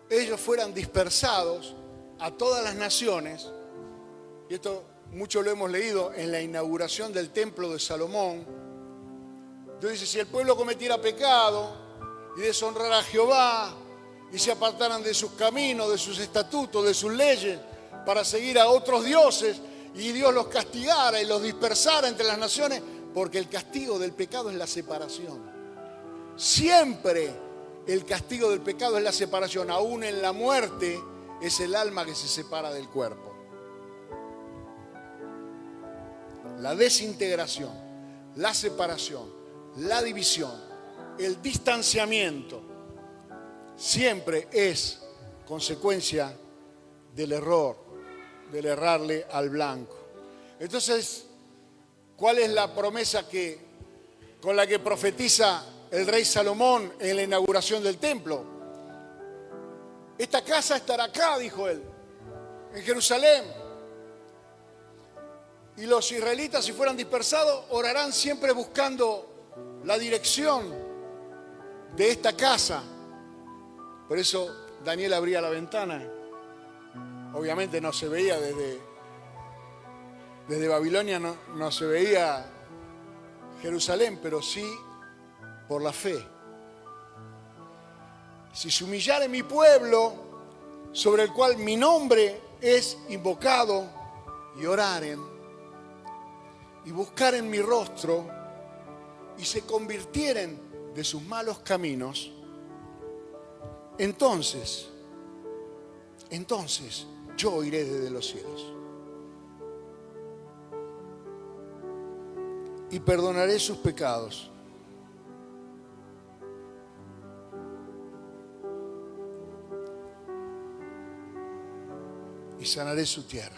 ellos fueran dispersados a todas las naciones, y esto mucho lo hemos leído en la inauguración del templo de Salomón, Entonces dice, si el pueblo cometiera pecado y deshonrara a Jehová y se apartaran de sus caminos, de sus estatutos, de sus leyes, para seguir a otros dioses, y Dios los castigara y los dispersara entre las naciones, porque el castigo del pecado es la separación. Siempre el castigo del pecado es la separación. Aún en la muerte es el alma que se separa del cuerpo. La desintegración, la separación, la división, el distanciamiento, siempre es consecuencia del error, del errarle al blanco. Entonces, ¿cuál es la promesa con la que profetiza el rey Salomón en la inauguración del templo? Esta casa estará acá, dijo él, en Jerusalén. Y los israelitas, si fueran dispersados, orarán siempre buscando la dirección de esta casa. Por eso Daniel abría la ventana. Obviamente no se veía desde Babilonia, no se veía Jerusalén, pero sí por la fe. Si se humillare mi pueblo, sobre el cual mi nombre es invocado, y oraren, y buscaren mi rostro, y se convirtieren de sus malos caminos, entonces yo oiré desde los cielos y perdonaré sus pecados y sanaré su tierra.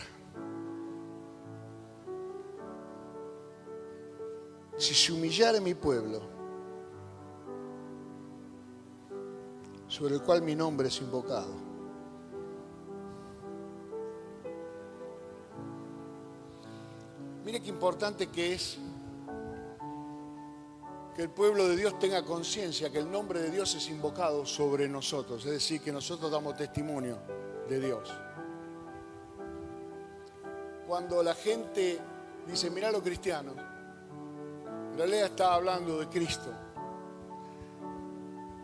Si se humillare mi pueblo, sobre el cual mi nombre es invocado, mire qué importante que es que el pueblo de Dios tenga conciencia que el nombre de Dios es invocado sobre nosotros, es decir, que nosotros damos testimonio de Dios. Cuando la gente dice, mirá los cristianos, en realidad estaba hablando de Cristo.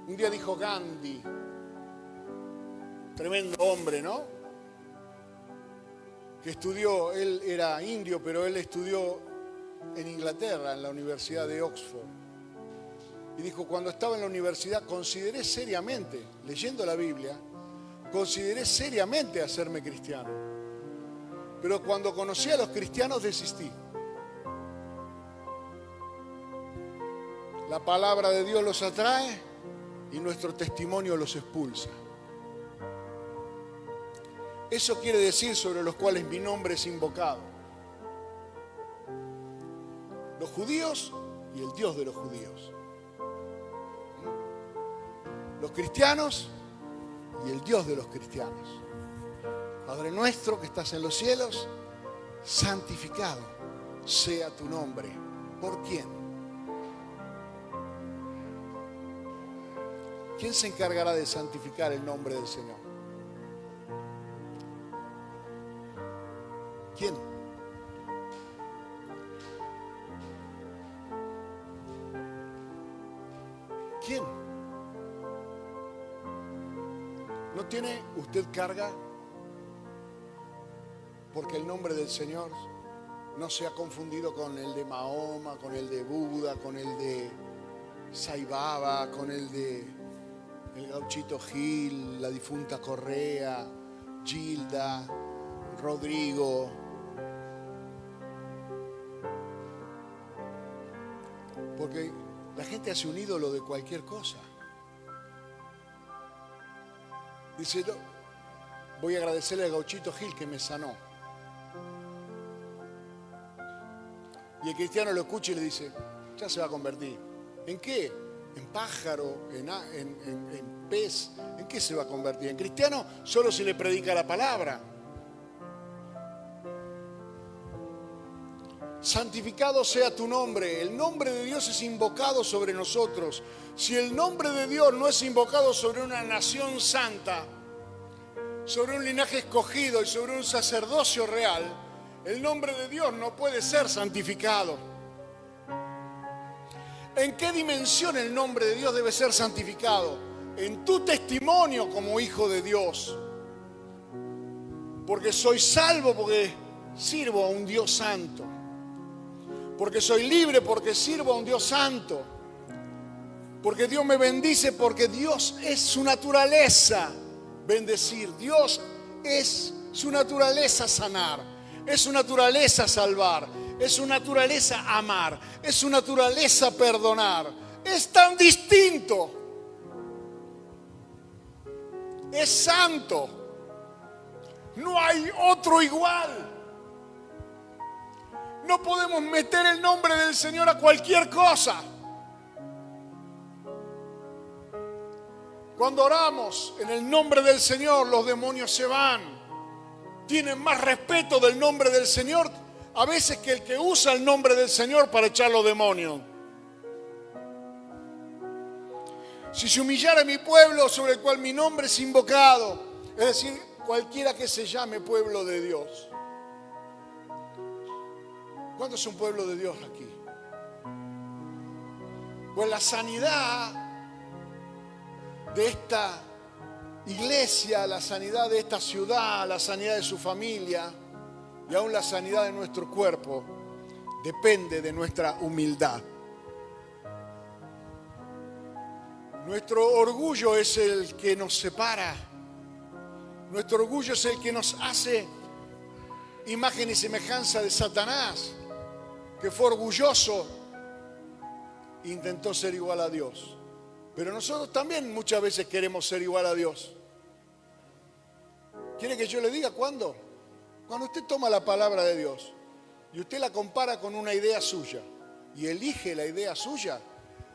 Un día dijo Gandhi, tremendo hombre, ¿no? Que estudió, él era indio, pero él estudió en Inglaterra, en la Universidad de Oxford. Y dijo, cuando estaba en la universidad, consideré seriamente, leyendo la Biblia, consideré seriamente hacerme cristiano. Pero cuando conocí a los cristianos, desistí. La palabra de Dios los atrae y nuestro testimonio los expulsa. Eso quiere decir sobre los cuales mi nombre es invocado. Los judíos y el Dios de los judíos. Los cristianos y el Dios de los cristianos. Padre nuestro que estás en los cielos, santificado sea tu nombre. ¿Por quién? ¿Quién se encargará de santificar el nombre del Señor? ¿Quién? ¿Quién? ¿No tiene usted carga? Porque el nombre del Señor no se ha confundido con el de Mahoma, con el de Buda, con el de Sai Baba, con el de el Gauchito Gil, la difunta Correa, Gilda, Rodrigo. Porque la gente hace un ídolo de cualquier cosa. Dice, voy a agradecerle al Gauchito Gil que me sanó. Y el cristiano lo escucha y le dice, ya se va a convertir. ¿En qué? ¿En pájaro? ¿En pez? ¿En qué se va a convertir? En cristiano solo se le predica la palabra. Santificado sea tu nombre. El nombre de Dios es invocado sobre nosotros. Si el nombre de Dios no es invocado sobre una nación santa, sobre un linaje escogido y sobre un sacerdocio real, el nombre de Dios no puede ser santificado. ¿En qué dimensión el nombre de Dios debe ser santificado? En tu testimonio como hijo de Dios. Porque soy salvo, porque sirvo a un Dios santo. Porque soy libre, porque sirvo a un Dios santo. Porque Dios me bendice, porque Dios es su naturaleza bendecir. Dios es su naturaleza sanar. Es su naturaleza salvar. Es su naturaleza amar. Es su naturaleza perdonar. Es tan distinto. Es santo. No hay otro igual. No podemos meter el nombre del Señor a cualquier cosa. Cuando oramos en el nombre del Señor, los demonios se van. Tienen más respeto del nombre del Señor a veces que el que usa el nombre del Señor para echar los demonios. Si se humillara mi pueblo sobre el cual mi nombre es invocado, es decir, cualquiera que se llame pueblo de Dios. ¿Cuántos son pueblo de Dios aquí? Pues la sanidad de esta iglesia, la sanidad de esta ciudad, la sanidad de su familia y aún la sanidad de nuestro cuerpo depende de nuestra humildad. Nuestro orgullo es el que nos separa. Nuestro orgullo es el que nos hace imagen y semejanza de Satanás, que fue orgulloso e intentó ser igual a Dios. Pero nosotros también muchas veces queremos ser igual a Dios. ¿Quiere que yo le diga cuándo? Cuando usted toma la palabra de Dios y usted la compara con una idea suya y elige la idea suya,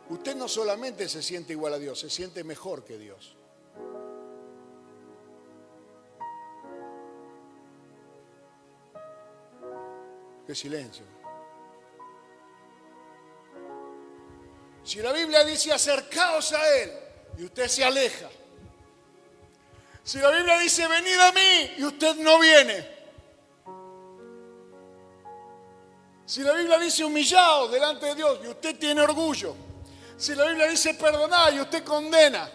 usted no solamente se siente igual a Dios, se siente mejor que Dios. ¡Qué silencio! Si la Biblia dice acercaos a Él y usted se aleja. Si la Biblia dice venid a mí y usted no viene. Si la Biblia dice humillaos delante de Dios y usted tiene orgullo. Si la Biblia dice perdonar y usted condena.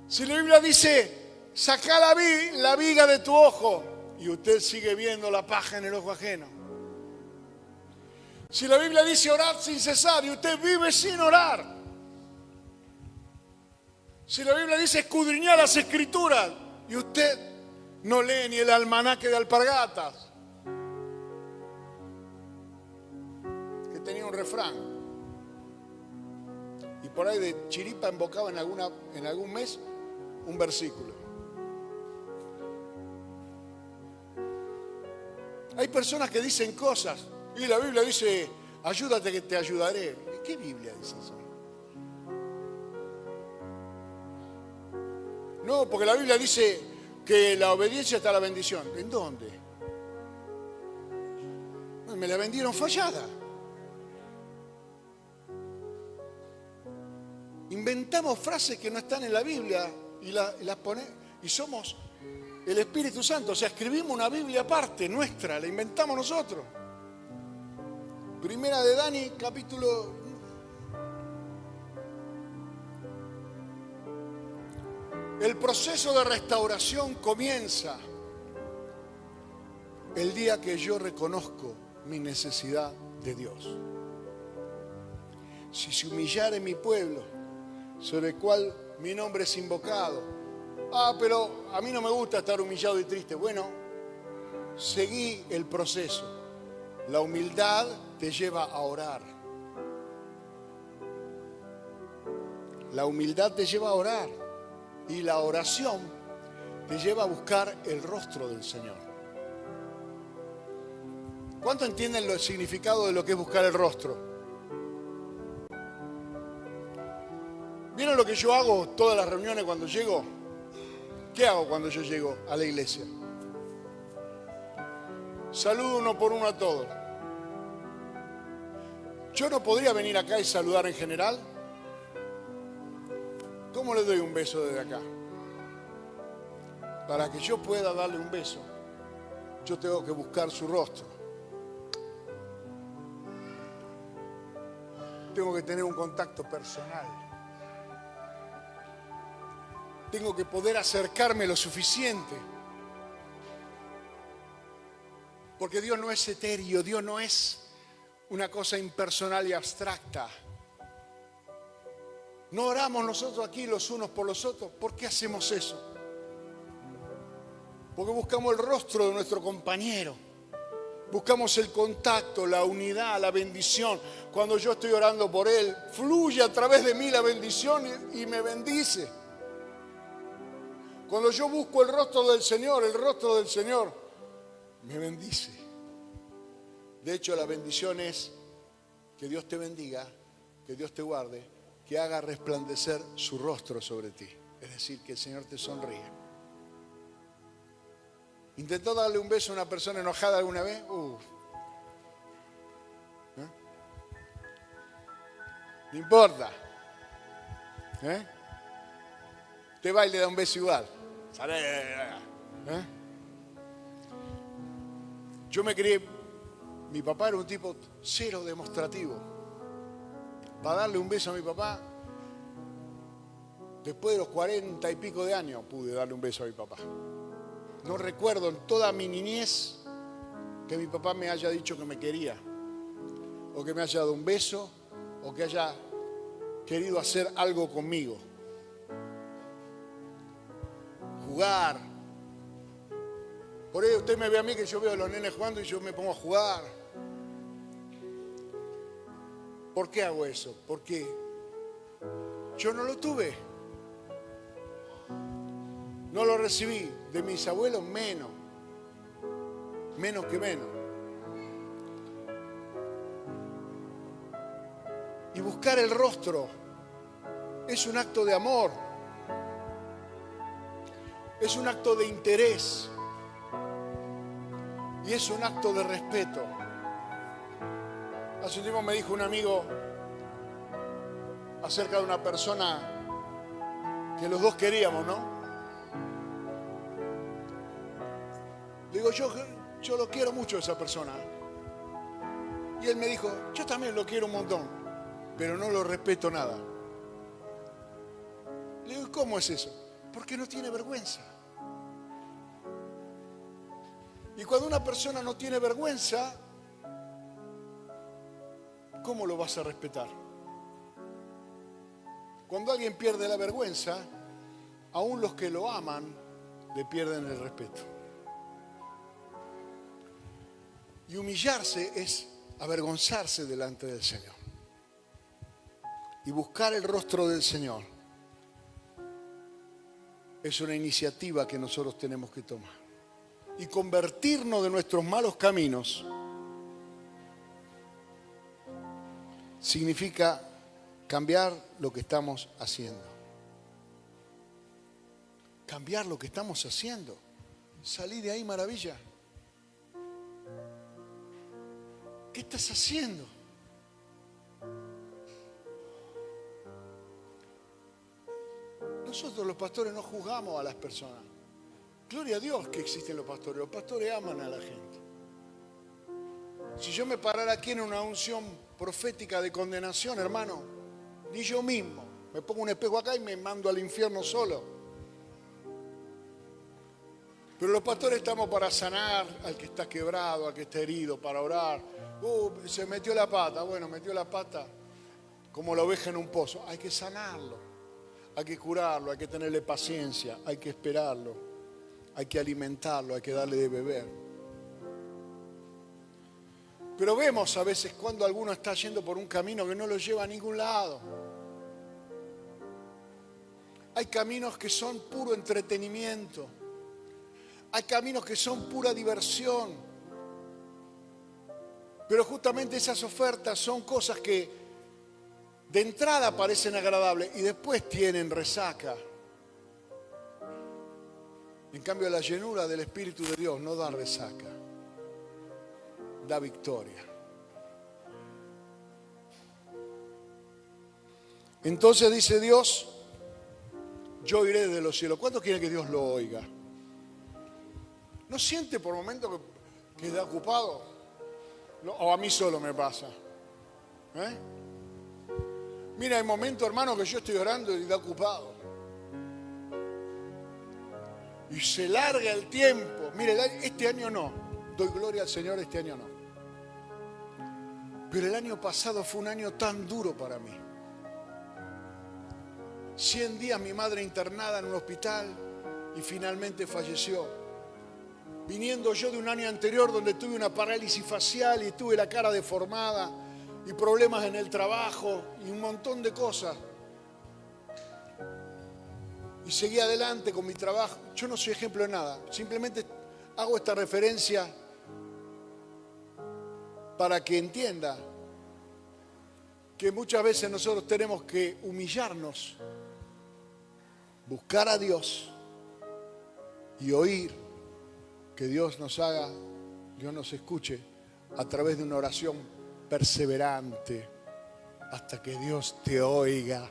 Si la Biblia dice saca la viga de tu ojo y usted sigue viendo la paja en el ojo ajeno. Si la Biblia dice orad sin cesar y usted vive sin orar. Si la Biblia dice escudriñar las Escrituras y usted no lee ni el almanaque de alpargatas, que tenía un refrán, y por ahí de chiripa invocaba en algún mes un versículo. Hay personas que dicen cosas y la Biblia dice, ayúdate que te ayudaré. ¿Qué Biblia dice eso? No, porque la Biblia dice que la obediencia está la bendición. ¿En dónde? Me la vendieron fallada. Inventamos frases que no están en la Biblia y las ponemos, y somos el Espíritu Santo. O sea, escribimos una Biblia aparte, nuestra, la inventamos nosotros. Primera de Dani, capítulo... El proceso de restauración comienza el día que yo reconozco mi necesidad de Dios. Si se humillare mi pueblo, sobre el cual mi nombre es invocado. Pero a mí no me gusta estar humillado y triste. Bueno, seguí el proceso. La humildad te lleva a orar. La humildad te lleva a orar. Y la oración te lleva a buscar el rostro del Señor. ¿Cuánto entienden el significado de lo que es buscar el rostro? ¿Vieron lo que yo hago todas las reuniones cuando llego? ¿Qué hago cuando yo llego a la iglesia? Saludo uno por uno a todos. Yo no podría venir acá y saludar en general. ¿Cómo le doy un beso desde acá? Para que yo pueda darle un beso, yo tengo que buscar su rostro. tengo que tener un contacto personal. Tengo que poder acercarme lo suficiente. Porque Dios no es etéreo, Dios no es una cosa impersonal y abstracta. No oramos nosotros aquí los unos por los otros. ¿Por qué hacemos eso? Porque buscamos el rostro de nuestro compañero. Buscamos el contacto, la unidad, la bendición. Cuando yo estoy orando por él, fluye a través de mí la bendición y me bendice. Cuando yo busco el rostro del Señor me bendice. De hecho, la bendición es que Dios te bendiga, que Dios te guarde, que haga resplandecer su rostro sobre ti. Es decir, que el Señor te sonríe. ¿Intentó darle un beso a una persona enojada alguna vez? No importa. Usted va y le da un beso igual. Yo me crié, mi papá era un tipo cero demostrativo. Para darle un beso a mi papá, después de los 40 y pico de años pude darle un beso a mi papá. No recuerdo en toda mi niñez que mi papá me haya dicho que me quería, o que me haya dado un beso, o que haya querido hacer algo conmigo. Jugar. Por ahí usted me ve a mí que yo veo a los nenes jugando y yo me pongo a jugar. ¿Por qué hago eso? Porque yo no lo tuve. No lo recibí. De mis abuelos menos. Menos que menos. Y buscar el rostro es un acto de amor. Es un acto de interés. Y es un acto de respeto. Hace un tiempo me dijo un amigo acerca de una persona que los dos queríamos, ¿no? Le digo, yo lo quiero mucho a esa persona. Y él me dijo, yo también lo quiero un montón, pero no lo respeto nada. Le digo, ¿cómo es eso? Porque no tiene vergüenza. Y cuando una persona no tiene vergüenza, ¿cómo lo vas a respetar? Cuando alguien pierde la vergüenza, aún los que lo aman le pierden el respeto. Y humillarse es avergonzarse delante del Señor. Y buscar el rostro del Señor es una iniciativa que nosotros tenemos que tomar. Y convertirnos de nuestros malos caminos significa cambiar lo que estamos haciendo. Cambiar lo que estamos haciendo. Salí de ahí, maravilla. ¿Qué estás haciendo? Nosotros los pastores no juzgamos a las personas. Gloria a Dios que existen los pastores. Los pastores aman a la gente. Si yo me parara aquí en una unción profética de condenación, hermano, ni yo mismo me pongo un espejo acá y me mando al infierno solo. Pero los pastores estamos para sanar al que está quebrado, al que está herido, para orar. Se metió la pata. Bueno, metió la pata como la oveja en un pozo. Hay que sanarlo, hay que curarlo, hay que tenerle paciencia, hay que esperarlo. Hay que alimentarlo, hay que darle de beber. Pero vemos a veces cuando alguno está yendo por un camino que no lo lleva a ningún lado. Hay caminos que son puro entretenimiento. Hay caminos que son pura diversión. Pero justamente esas ofertas son cosas que de entrada parecen agradables y después tienen resaca. En cambio, la llenura del Espíritu de Dios no da resaca, da victoria. Entonces dice Dios, yo iré desde los cielos. ¿Cuántos quieren que Dios lo oiga? ¿No siente por momentos que está ocupado? No, o a mí solo me pasa. Mira, hay momentos, hermano, que yo estoy orando y da ocupado. Y se larga el tiempo. Mire, este año no. Doy gloria al Señor, este año no. Pero el año pasado fue un año tan duro para mí. 100 días mi madre internada en un hospital y finalmente falleció. Viniendo yo de un año anterior donde tuve una parálisis facial y tuve la cara deformada y problemas en el trabajo y un montón de cosas. Y seguí adelante con mi trabajo. Yo no soy ejemplo de nada. Simplemente hago esta referencia para que entienda que muchas veces nosotros tenemos que humillarnos, buscar a Dios y oír que Dios nos haga, Dios nos escuche a través de una oración perseverante hasta que Dios te oiga.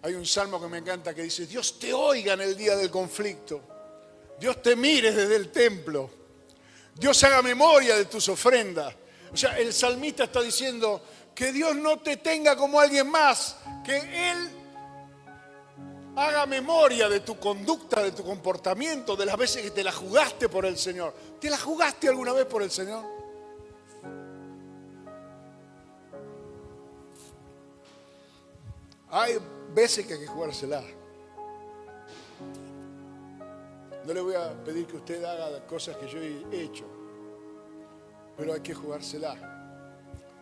Hay un salmo que me encanta que dice: Dios te oiga en el día del conflicto, Dios te mire desde el templo, Dios haga memoria de tus ofrendas. O sea, el salmista está diciendo que Dios no te tenga como alguien más, que Él haga memoria de tu conducta, de tu comportamiento, de las veces que te la jugaste por el Señor. ¿Te la jugaste alguna vez por el Señor? Hay veces que hay que jugársela. No le voy a pedir que usted haga cosas que yo he hecho, pero hay que jugársela.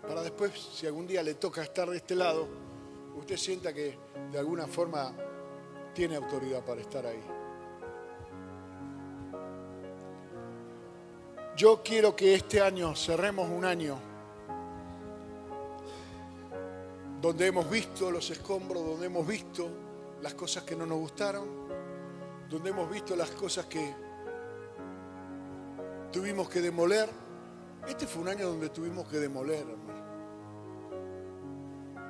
Para después, si algún día le toca estar de este lado, usted sienta que de alguna forma tiene autoridad para estar ahí. Yo quiero que este año cerremos un año donde hemos visto los escombros, donde hemos visto las cosas que no nos gustaron, donde hemos visto las cosas que tuvimos que demoler. Este fue un año donde tuvimos que demoler, hermano.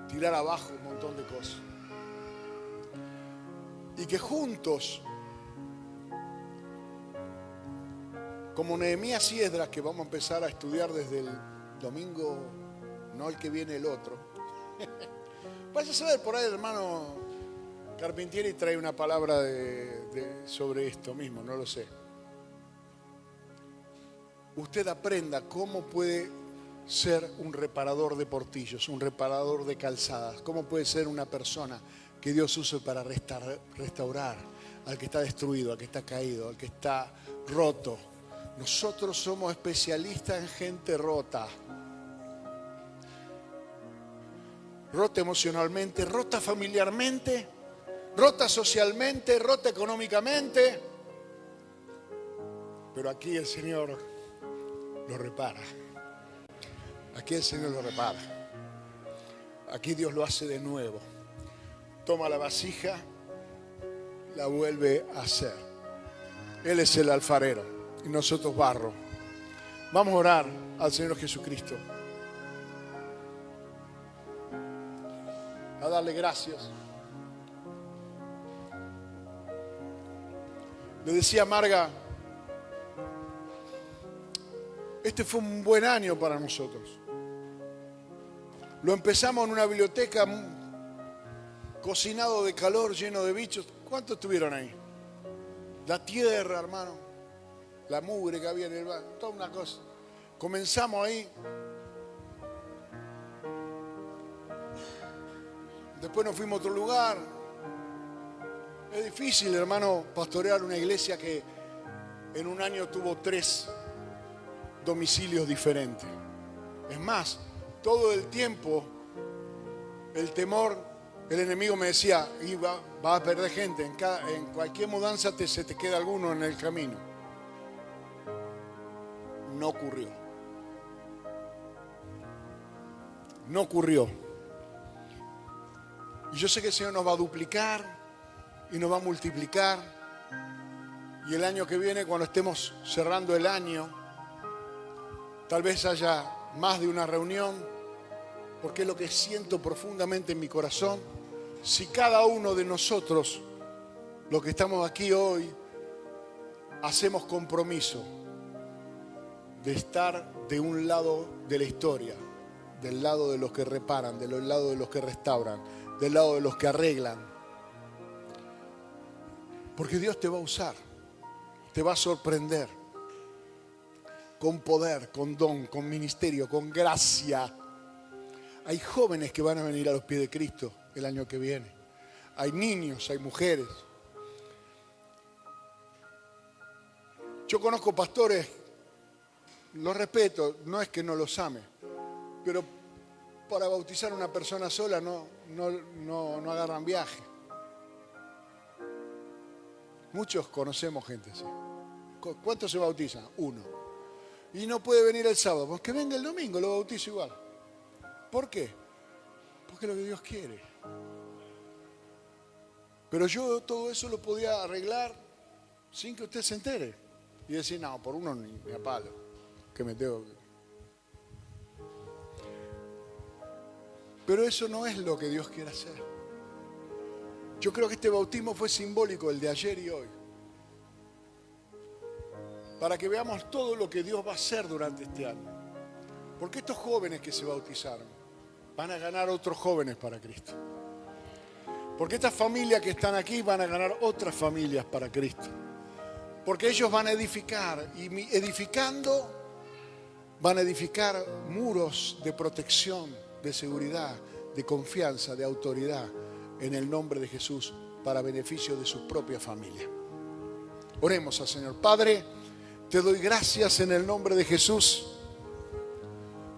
Tirar abajo un montón de cosas. Y que juntos, como Nehemías y Esdras, que vamos a empezar a estudiar desde el domingo, no el que viene, el otro. Vaya a saber, por ahí el hermano Carpintieri trae una palabra sobre esto mismo, no lo sé. Usted aprenda cómo puede ser un reparador de portillos, un reparador de calzadas, cómo puede ser una persona que Dios use para restaurar al que está destruido, al que está caído, al que está roto. Nosotros somos especialistas en gente rota. Rota emocionalmente, rota familiarmente, rota socialmente, rota económicamente. Pero aquí el Señor lo repara. Aquí el Señor lo repara. Aquí Dios lo hace de nuevo. Toma la vasija, la vuelve a hacer. Él es el alfarero y nosotros barro. Vamos a orar al Señor Jesucristo. A darle gracias. Le decía a Marga, este fue un buen año para nosotros. Lo empezamos en una biblioteca cocinado de calor, lleno de bichos. ¿Cuántos estuvieron ahí? La tierra, hermano. La mugre que había en el bar. Toda una cosa. Comenzamos ahí. Después nos fuimos a otro lugar. Es difícil, hermano, pastorear una iglesia que en un año tuvo 3 domicilios diferentes. Es más, todo el tiempo, el temor, el enemigo me decía, va a perder gente, en cualquier mudanza se te queda alguno en el camino. No ocurrió. No ocurrió. Y yo sé que el Señor nos va a duplicar y nos va a multiplicar. Y el año que viene, cuando estemos cerrando el año, tal vez haya más de una reunión, porque es lo que siento profundamente en mi corazón. Si cada uno de nosotros, los que estamos aquí hoy, hacemos compromiso de estar de un lado de la historia, del lado de los que reparan, del lado de los que restauran, del lado de los que arreglan. Porque Dios te va a usar, te va a sorprender con poder, con don, con ministerio, con gracia. Hay jóvenes que van a venir a los pies de Cristo el año que viene. Hay niños, hay mujeres. Yo conozco pastores, los respeto, no es que no los ame, pero para bautizar a una persona sola no agarran viaje. Muchos conocemos gente así. ¿Cuántos se bautizan? Uno. Y no puede venir el sábado, pues que venga el domingo, lo bautizo igual. ¿Por qué? Porque es lo que Dios quiere. Pero yo todo eso lo podía arreglar sin que usted se entere. Y decir, no, por uno ni a palo, que me tengo que... Pero eso no es lo que Dios quiere hacer. Yo creo que este bautismo fue simbólico, el de ayer y hoy. Para que veamos todo lo que Dios va a hacer durante este año. Porque estos jóvenes que se bautizaron van a ganar otros jóvenes para Cristo. Porque estas familias que están aquí van a ganar otras familias para Cristo. Porque ellos van a edificar y edificando van a edificar muros de protección, de seguridad, de confianza, de autoridad en el nombre de Jesús para beneficio de su propia familia. Oremos al Señor. Padre, te doy gracias en el nombre de Jesús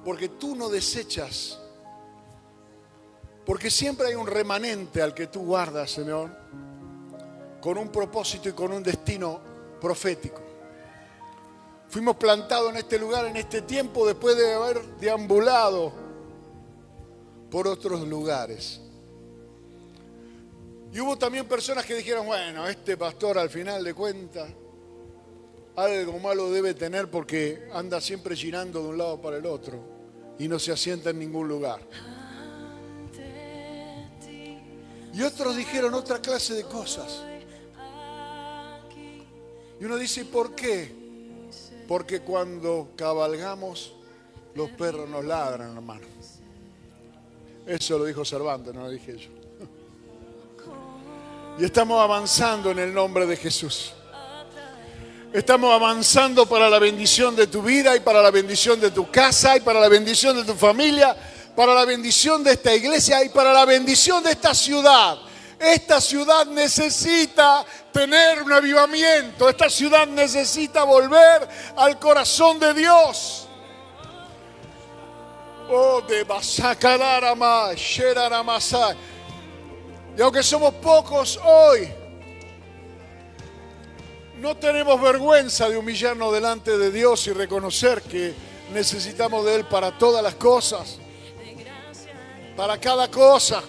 porque tú no desechas, porque siempre hay un remanente al que tú guardas, Señor, con un propósito y con un destino profético. Fuimos plantados en este lugar, en este tiempo, después de haber deambulado por otros lugares. Y hubo también personas que dijeron, bueno, este pastor al final de cuentas algo malo debe tener porque anda siempre girando de un lado para el otro y no se asienta en ningún lugar. Y otros dijeron otra clase de cosas. Y uno dice, ¿por qué? Porque cuando cabalgamos, los perros nos ladran, hermano. Eso lo dijo Cervantes, no lo dije yo. Y estamos avanzando en el nombre de Jesús. Estamos avanzando para la bendición de tu vida y para la bendición de tu casa y para la bendición de tu familia, para la bendición de esta iglesia y para la bendición de esta ciudad. Esta ciudad necesita tener un avivamiento. Esta ciudad necesita volver al corazón de Dios. Oh, de Basacalarama, Sheraramasa. Y aunque somos pocos hoy, no tenemos vergüenza de humillarnos delante de Dios y reconocer que necesitamos de Él para todas las cosas, para cada cosa.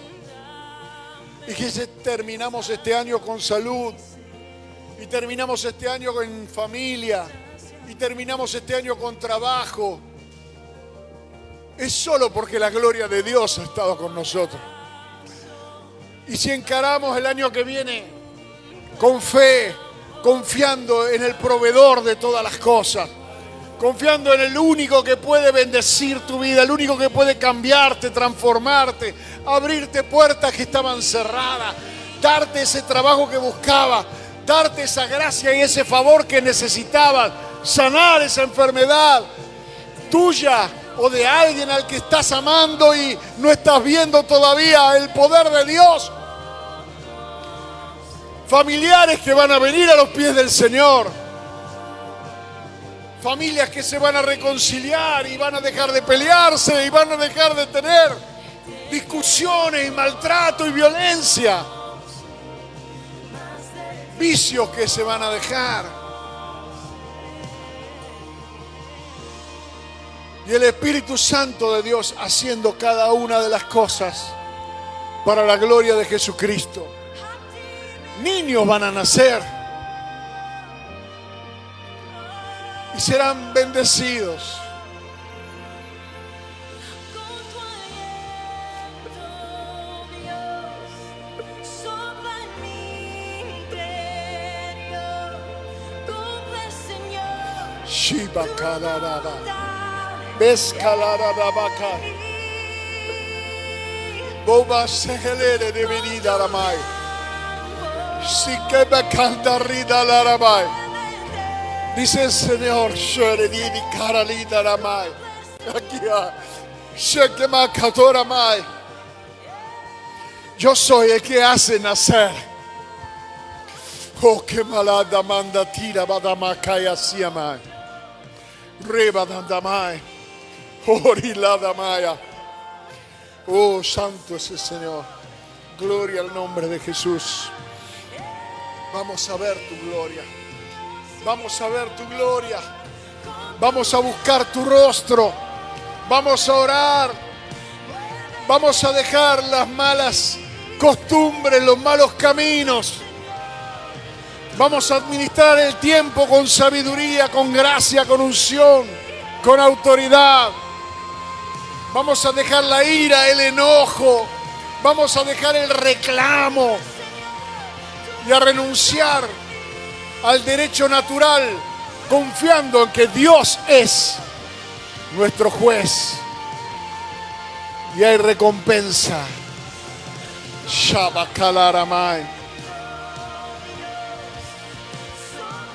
Y que terminamos este año con salud, y terminamos este año en familia, y terminamos este año con trabajo. Es solo porque la gloria de Dios ha estado con nosotros. Y si encaramos el año que viene con fe, confiando en el proveedor de todas las cosas, confiando en el único que puede bendecir tu vida, el único que puede cambiarte, transformarte, abrirte puertas que estaban cerradas, darte ese trabajo que buscabas, darte esa gracia y ese favor que necesitabas, sanar esa enfermedad tuya o de alguien al que estás amando y no estás viendo todavía el poder de Dios. Familiares que van a venir a los pies del Señor. Familias que se van a reconciliar y van a dejar de pelearse y van a dejar de tener discusiones y maltrato y violencia. Vicios que se van a dejar. Y el Espíritu Santo de Dios haciendo cada una de las cosas para la gloria de Jesucristo. Niños van a nacer y serán bendecidos. Shiba kalaraba, bescalarabaka. Boba segelere de venida ramai. Si que me canta rida la ramai. Dice el Señor, Shoredini Caralina ramai. Aquí Shekema Katora mai. Yo soy el que hace nacer. Oh, que malada manda tira badamakaya siamai. Reba dandamai. Orilada maya. Oh, santo es el Señor. Gloria al nombre de Jesús. Vamos a ver tu gloria. Vamos a ver tu gloria. Vamos a buscar tu rostro. Vamos a orar. Vamos a dejar las malas costumbres, los malos caminos. Vamos a administrar el tiempo con sabiduría, con gracia, con unción, con autoridad. Vamos a dejar la ira, el enojo. Vamos a dejar el reclamo y a renunciar al derecho natural, confiando en que Dios es nuestro juez y hay recompensa. Shabakalaramai.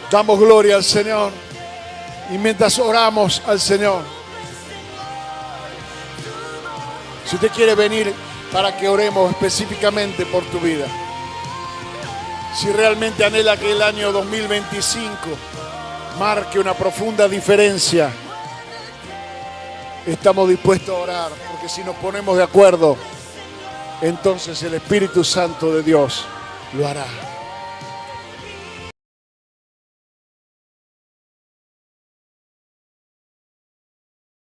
Damos gloria al Señor y mientras oramos al Señor, si usted quiere venir para que oremos específicamente por tu vida, si realmente anhela que el año 2025 marque una profunda diferencia, estamos dispuestos a orar, porque si nos ponemos de acuerdo, entonces el Espíritu Santo de Dios lo hará.